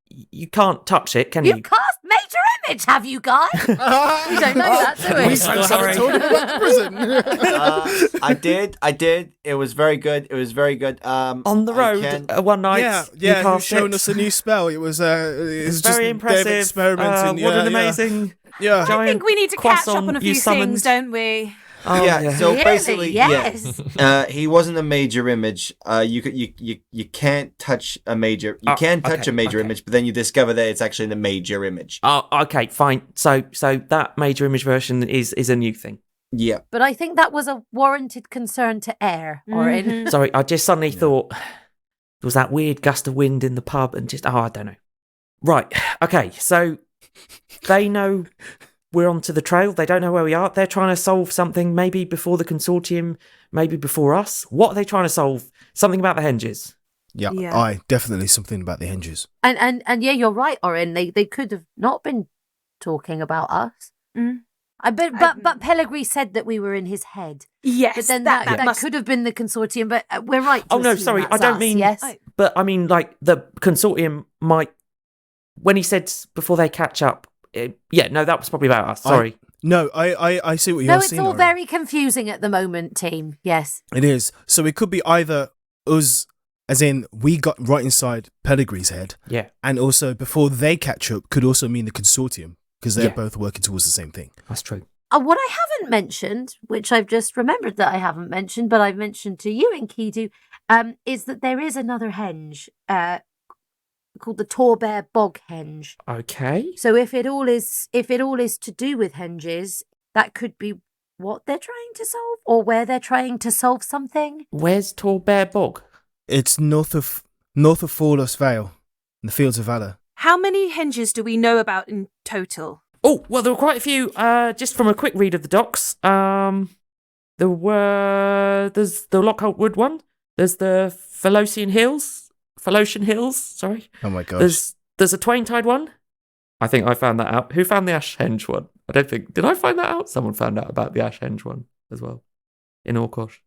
You can't touch it, can you? you've cast Major Image, have you, guys? We don't know that, do we? We so sorry. Told him about the prison. I did. It was very good. On the road one night. yeah, you you cast showing it. us a new spell. It was It's just very impressive. Dave experimenting. What yeah, an yeah. amazing. Yeah. I think we need to catch up on a few things, don't we? Oh, yeah, so Really? basically, Yes. he wasn't a major image. You can't touch a major. You can touch okay, a major okay. image, but then you discover that it's actually the major image. Oh, okay, fine. So that Major Image version is a new thing. Yeah, But I think that was a warranted concern to air, Orin. Mhm. Sorry, I just suddenly thought there was that weird gust of wind in the pub and just, I don't know. Right, okay, so they know we're onto the trail. They don't know where we are. They're trying to solve something, maybe before the consortium, maybe before us. What are they trying to solve? Something about the henges. Yeah, Yeah. definitely something about the hinges. And yeah, you're right, Orin. They could have not been talking about us. Mm. But Pellegrini said that we were in his head. Yes, But then that that must could have been the consortium. But we're right. To Oh, no, assume sorry, that's I don't us, mean- Yes. But I mean, like, the consortium might, when he said before they catch up, that was probably about us. Sorry. No, I see what you're No, it's saying. all Oren. very confusing at the moment, team. Yes. It is. So it could be either us, as in we got right inside Pellegrin's head, Yeah, and also before they catch up could also mean the consortium because they're Yeah. both working towards the same thing. that's true. What I haven't mentioned, which I've just remembered that I haven't mentioned, but I've mentioned to you and Kidu, is that there is another henge called the Torbear Bog Henge. Okay. So if it all is to do with henges, that could be what they're trying to solve, or where they're trying to solve something. Where's Tall Bear Bog? It's north of Forlorn Vale, in the Fields of Valor. How many henges do we know about in total? Oh, well, there were quite a few. Just from a quick read of the docs, there's the Lockholt Wood one. There's the Philosian Hills. Sorry. Oh my gosh. There's a Twain-Tide one. I think I found that out. Who found the Ash Henge one? I don't think. Did I find that out? Someone found out about the Ash Henge one as well in Orkosh.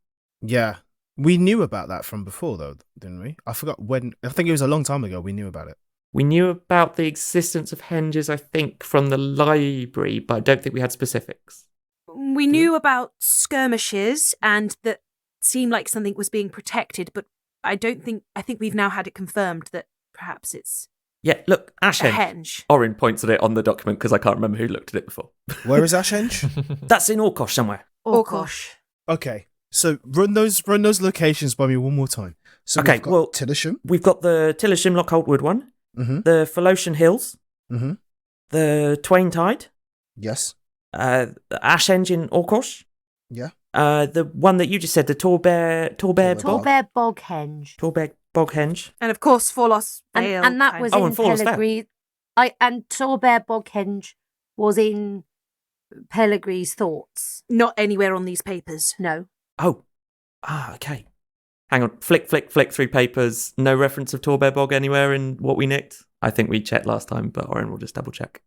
Yeah. We knew about that from before, though, didn't we? I forgot when. I think it was a long time ago we knew about it. We knew about the existence of henges, I think, from the library, but I don't think we had specifics. We knew about skirmishes and that seemed like something was being protected, but I think we've now had it confirmed that perhaps it's Yeah, look, Ash a Henge. henge. Orin points at it on the document because I can't remember who looked at it before. Where is Ashenge? That's in Orkosh somewhere. Oh, Orkosh. Okay. So run those locations by me one more time. So Okay, we've got well- Tillisham. We've got the Tillisham Lockholt Wood one, Mm-hmm. the Philosian Hills, Mm-hmm. the Twain-Tide, Yes. the Ash Henge in Orkosh, Yeah. the one that you just said, the Torbear Bog, Torbear Bog Henge. Torbear Bog Henge. And of course, Forlos Vale. And that was Oh, in and Forlorn Vale. Pellegrini. And Torbear Bog Henge was in Pellegrini's thoughts. not anywhere on these papers. No. Oh, okay. Hang on, flick through papers. No reference of Torbear Bog anywhere in what we nicked. I think we checked last time, but Oren will just double check.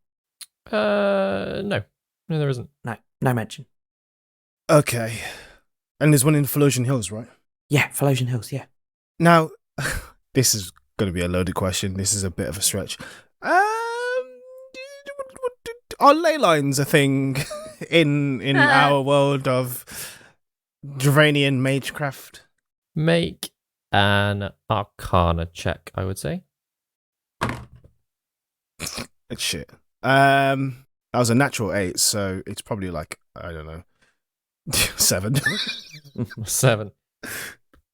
No, there isn't. No mention. Okay. And there's one in Philosian Hills, right? Yeah, Philosian Hills, yeah. Now, this is going to be a loaded question. This is a bit of a stretch. Are ley lines a thing in our world of Dravanian magecraft? Make an Arcana check, I would say. Shit. That was a natural 8, so it's probably like, I don't know, 7. 7.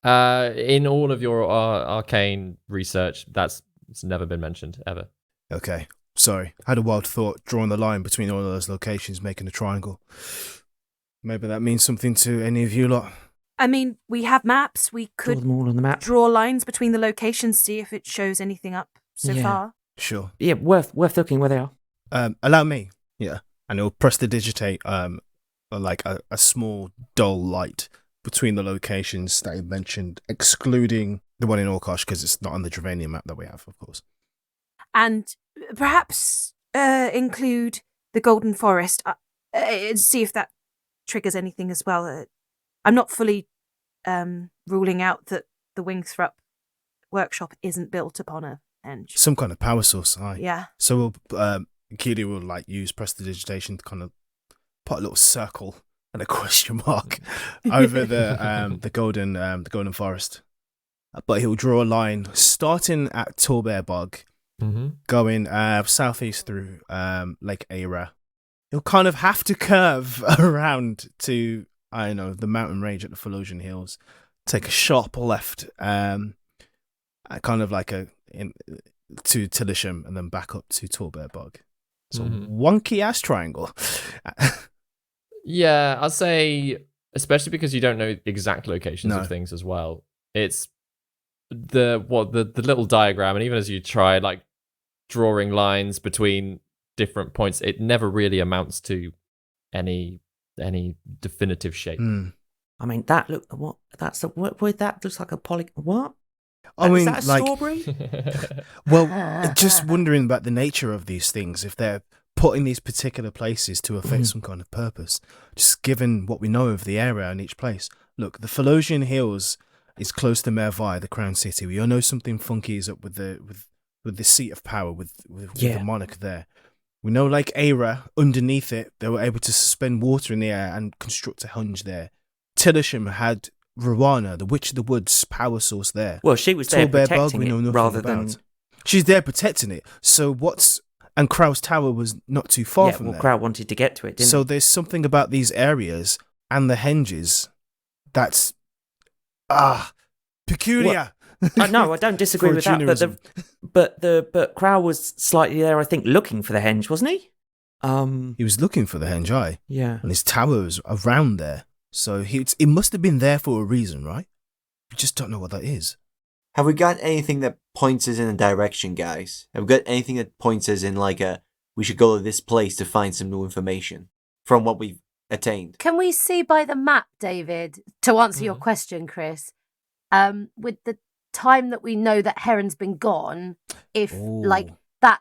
In all of your arcane research, it's never been mentioned ever. Okay. Sorry. I had a wild thought drawing the line between all of those locations, making a triangle. Maybe that means something to any of you lot. I mean, we have maps. We Draw could them all on the map. draw lines between the locations, see if it shows anything up so Yeah. far. Sure. Yeah, worth looking where they are. Allow me. Yeah. And it'll press the digitate like a small dull light between the locations that you mentioned, excluding the one in Orkosh because it's not on the Dravanian map that we have, of course. And perhaps include the Golden Forest. See if that triggers anything as well. I'm not fully ruling out that the Wingthrup workshop isn't built upon a henge. Some kind of power source, aye. Yeah. So Keely will use prestidigitation to kind of put a little circle and a question mark over the golden forest. But he'll draw a line starting at Torbear Bog, going southeast through Lake Aira. He'll kind of have to curve around to, I don't know, the mountain range at the Philosian Hills, take a sharp left, kind of like to Tillisham, and then back up to Torbear Bog. So wonky ass triangle. Yeah, I'll say, especially because you don't know the exact locations of things as well. It's the little diagram, and even as you try like drawing lines between different points, it never really amounts to any definitive shape. I mean, that looks like a poly. What? I mean, is that a like, strawberry? Well, just wondering about the nature of these things, if they're put in these particular places to affect some kind of purpose, just given what we know of the area in each place. Look, the Philosian Hills is close to Mervai, the Crown City. We all know something funky is up with the seat of power, with the monarch there. We know, like Aira, underneath it, they were able to suspend water in the air and construct a henge there. Tillisham had Rowana, the Witch of the Woods, power source there. Well, she was there protecting it rather than... She's there protecting it. So And Krau's Tower was not too far from there. Krau wanted to get to it, didn't So there's something about these areas and the henges that's... peculiar. No, I don't disagree with that. But Krau was slightly there, I think, looking for the henge, wasn't he? He was looking for the henge, aye. Yeah. And his tower was around there. So it must have been there for a reason, right? We just don't know what that is. Have we got anything that points us in a direction, guys? Have we got anything that points us in we should go to this place to find some new information from what we've attained? Can we see by the map, David, to answer your question, Chris, with the time that we know that Heron's been gone, if that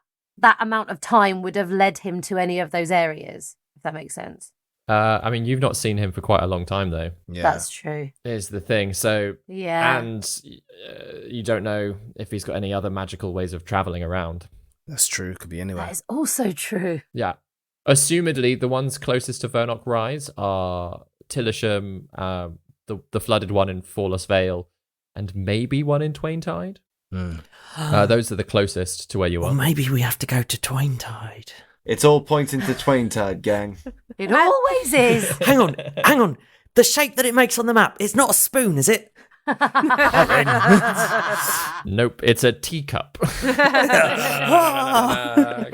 amount of time would have led him to any of those areas, if that makes sense? I mean, you've not seen him for quite a long time, though. Yeah. That's true. Is the thing. So, yeah. And you don't know if he's got any other magical ways of traveling around. That's true. It could be anywhere. That is also true. Yeah. Assumedly, the ones closest to Vernock Rise are Tillisham, the flooded one in Fallus Vale, and maybe one in Twaintide. Those are the closest to where you are. Well, maybe we have to go to Twaintide. It's all pointing to Twaintide, gang. It always is. Hang on. The shape that it makes on the map, it's not a spoon, is it? Nope, it's a teacup.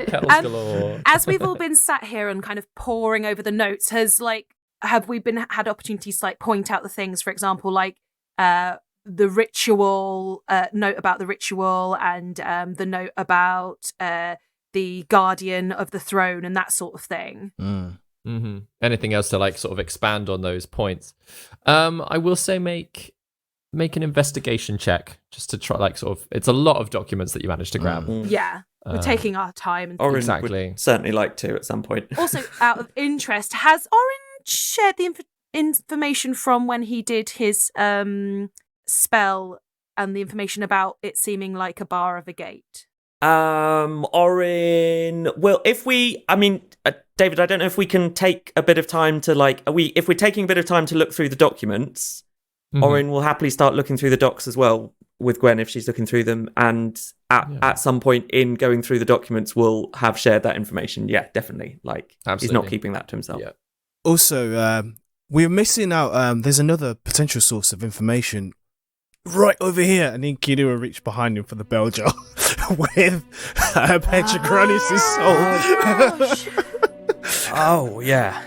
Kettles galore. As we've all been sat here and kind of poring over the notes, have we had opportunities to point out the things, for example, the ritual note about the ritual and the note about the guardian of the throne and that sort of thing? Anything else to sort of expand on those points? I will say make an investigation check just to try it's a lot of documents that you managed to grab. Yeah, we're taking our time. And Orin exactly. would certainly like to at some point. Also, out of interest, has Orin shared the information from when he did his spell and the information about it seeming like a bar of a gate? Orin, well, David, I don't know if we can take a bit of time to if we're taking a bit of time to look through the documents, Orin will happily start looking through the docs as well with Gwen if she's looking through them, and at some point in going through the documents we'll have shared that information. Yeah, definitely. Absolutely. He's not keeping that to himself. Yeah. Also, we're missing out, there's another potential source of information right over here. And then Keely will reach behind him for the bell jar with Petrogranis' soul. Oh, yeah.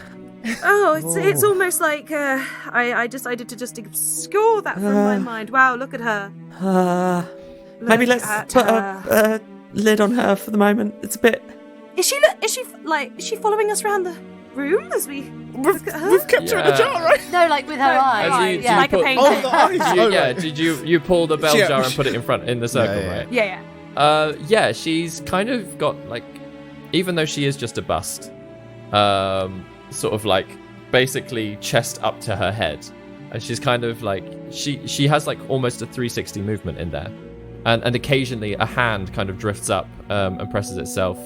Oh, it's almost like I decided to just obscure that from my mind. Wow, look at her. Maybe let's put a lid on her for the moment. It's a bit... Is she following us around room as we We've kept her in the Yeah. jar, right? No, like with her No, eyes. eyes, Yeah. like a painting. Oh, the eyes. You, Oh, yeah, right. did you pull the bell Yeah. jar and put it in the circle, Yeah. right? Yeah. Yeah, she's kind of got like, even though she is just a bust, sort of like basically chest up to her head, and she's kind of like she has like almost a 360 movement in there, and occasionally a hand kind of drifts up and presses itself,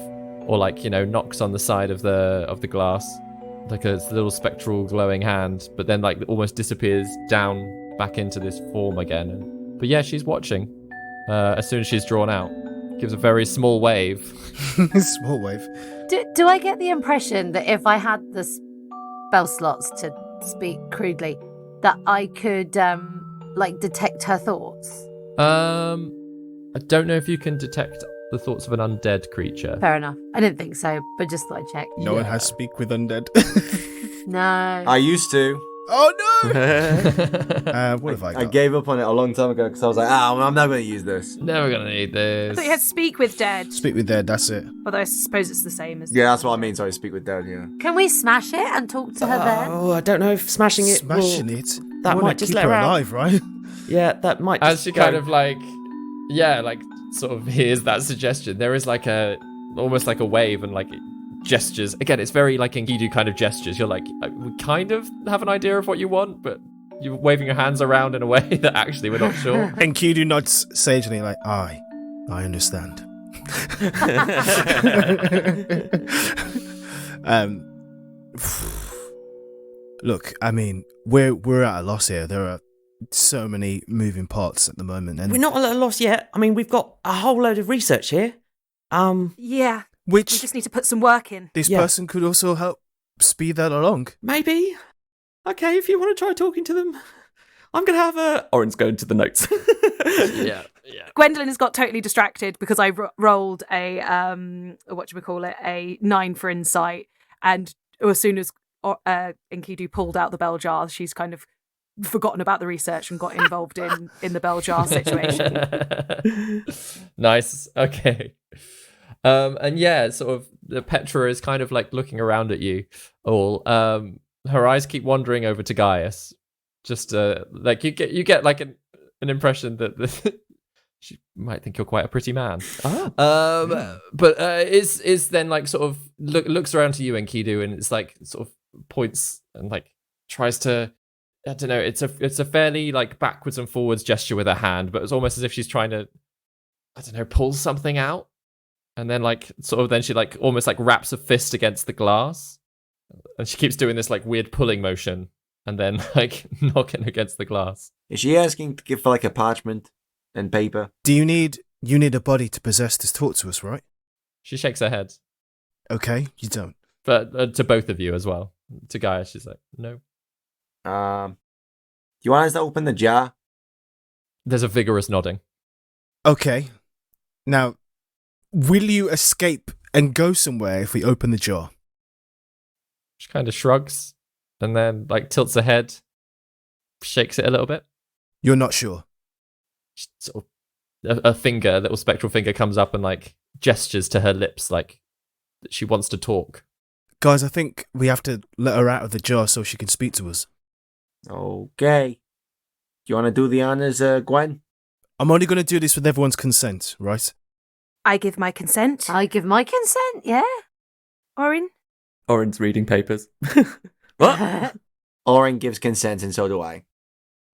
or like knocks on the side of the glass, like a little spectral glowing hand, but then like almost disappears down back into this form again. But yeah, she's watching. As soon as she's drawn out, gives a very small wave. Small wave. Do I get the impression that if I had the spell slots, to speak crudely, that I could like detect her thoughts? I don't know if you can detect the thoughts of an undead creature. Fair enough. I didn't think so, but just thought I'd check. No one has speak with undead. No. I used to. Oh no! What have I got? I gave up on it a long time ago because I was like, I'm never going to use this. Never gonna need I this. thought you had speak with dead. Speak with dead. That's it. Although I suppose it's the same as. Yeah, that's what I mean. Sorry, speak with dead, yeah. Can we smash it and talk to her then? Oh, I don't know if smashing it Smashing will... it. That You wanna might just keep let her her out. alive, right? Yeah, that might As just she go. kind of like, sort of hears that suggestion, there is like almost like a wave and like gestures. Again, it's very like Enkidu kind of gestures. You're like, we kind of have an idea of what you want, but you're waving your hands around in a way that actually we're not sure. And Kidu nods sagely, like, I understand. Look, I mean, we're at a loss here. There are so many moving parts at the moment, and We're not at a loss yet. I mean, we've got a whole load of research here. Yeah. We which just need to put some work in. this Yeah. person could also help speed that along. Maybe. Okay, if you want to try talking to them, I'm gonna have a. Orin's going to the notes. yeah. Gwendolyn has got totally distracted because I rolled a a 9 for insight, and as soon as Enkidu pulled out the bell jar, she's kind of forgotten about the research and got involved in the bell jar situation. Nice. Okay. And yeah, sort of the Petra is kind of like looking around at you all. Her eyes keep wandering over to Gaius. Just like you get like an impression that she might think you're quite a pretty man. But is then like sort of looks around to you, Enkidu, and it's like sort of points and like tries to, I don't know, it's a fairly like backwards and forwards gesture with her hand, but it's almost as if she's trying to, I don't know, pull something out. And then like sort of then she like almost like wraps a fist against the glass. And she keeps doing this like weird pulling motion and then like knocking against the glass. Is she asking to give for like a parchment and paper? Do you need a body to possess to talk to us, right? She shakes her head. Okay, you don't. But to both of you as well. To Gaia, she's like, no. Do you want us to open the jar? There's a vigorous nodding. Okay. Now, will you escape and go somewhere if we open the jar? She kind of shrugs and then like tilts her head, shakes it a little bit. You're not sure. She sort of, a little spectral finger comes up and like gestures to her lips like that she wants to talk. Guys, I think we have to let her out of the jar so she can speak to us. Okay. Do you want to do the honors, Gwen? I'm only going to do this with everyone's consent, right? I give my consent. I give my consent, yeah. Orin? Orin's reading papers. What? Orin gives consent and so do I.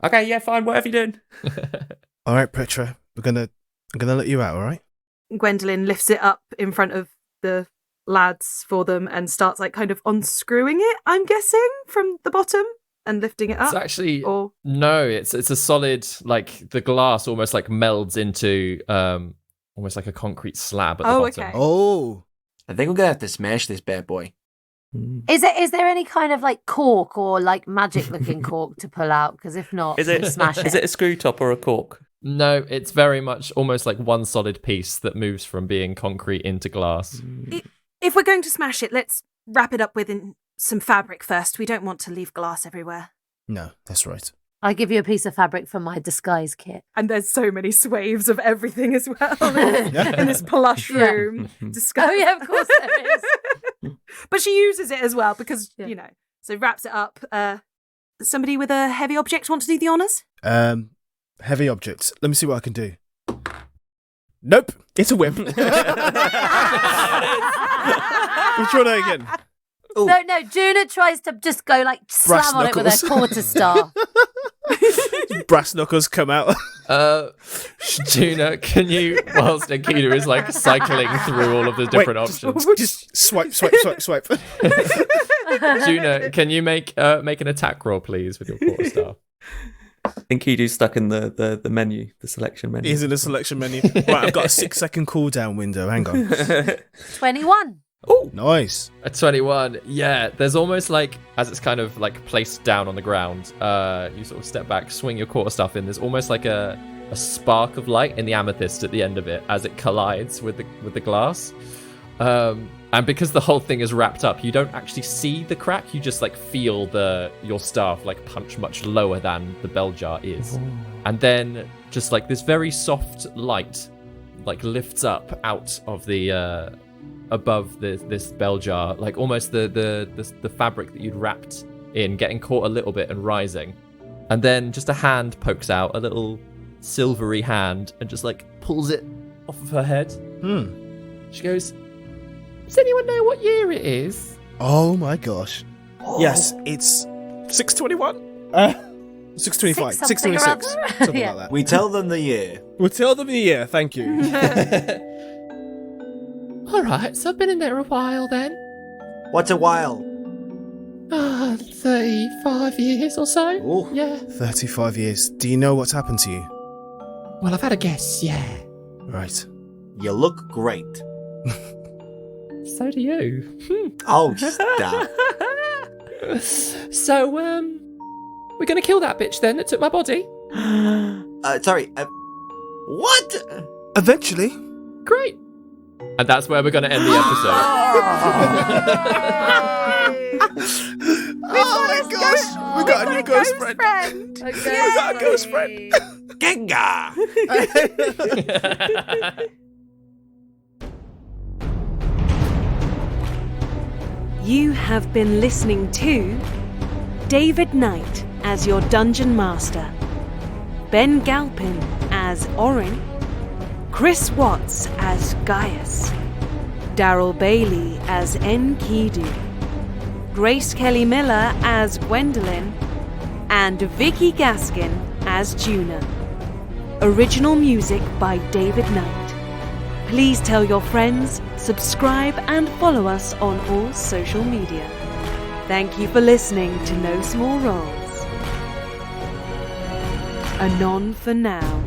Okay, yeah, fine, whatever you're doing. All right, Petra, I'm gonna let you out, all right? Gwendolyn lifts it up in front of the lads for them and starts like kind of unscrewing it, I'm guessing, from the bottom and lifting it up. It's actually or no, it's a solid, like the glass almost like melds into almost like a concrete slab at the bottom. Okay. Oh, I think we're going to have to smash this bad boy. Is there any kind of like cork or like magic looking cork to pull out? Because if not, Is we it smash is it a screw top or a cork? No, it's very much almost like one solid piece that moves from being concrete into glass. if we're going to smash it, let's wrap it up with some fabric first. We don't want to leave glass everywhere. no, that's right. I give you a piece of fabric for my disguise kit. And there's so many swaves of everything as well in this plush Yeah. room. Disguise. Oh yeah, of course there is. But she uses it as well because, so wraps it up. Somebody with a heavy object want to do the honours? Heavy objects. Let me see what I can do. Nope, it's a whip. Let's try that again. Ooh. No, Juna tries to just go like slam Brass on knuckles. it with her quarterstaff. Brass knuckles come out. Juna, can you, whilst Enkidu is like cycling through all of the different options, just swipe. Juna, can you make an attack roll, please, with your quarterstaff? Enkidu's stuck in the menu, the selection menu. He's in the selection menu. Right, I've got a 6-second cooldown window. Hang on. 21. Oh, Nice. a 21. Yeah, there's almost like, as it's kind of like placed down on the ground, you sort of step back, swing your quarterstaff in. There's almost like a spark of light in the amethyst at the end of it as it collides with the glass. And because the whole thing is wrapped up, you don't actually see the crack. You just like feel your staff like punch much lower than the bell jar is. Ooh. And then just like this very soft light like lifts up out of the above this bell jar, like almost the fabric that you'd wrapped in getting caught a little bit and rising. And then just a hand pokes out, a little silvery hand, and just like pulls it off of her head. She goes, does anyone know what year it is? Oh my gosh. Yes, it's 621. 625. 626. Something like that. We tell them the year. We'll tell them the year. Thank you. All right, so I've been in there a while then. What's a while? 35 years or so. Ooh. Yeah. 35 years. Do you know what's happened to you? Well, I've had a guess, yeah. Right. You look great. So do you. Oh, stop. So, we're gonna kill that bitch then that took my body. Sorry. What? Eventually. Great. And that's where we're gonna end the episode. Oh my gosh. We got a new ghost friend. Okay. We got a ghost friend. Genga! You have been listening to David Knight as your Dungeon Master, Ben Galpin as Orin, Chris Watts as Gaius, Darrel Bailey as Enkidu, Grace Kelly Miller as Gwendolyn, and Vicky Gaskin as Juna. Original music by David Knight. Please tell your friends, subscribe, and follow us on all social media. Thank you for listening to No Small Roles. Anon for now.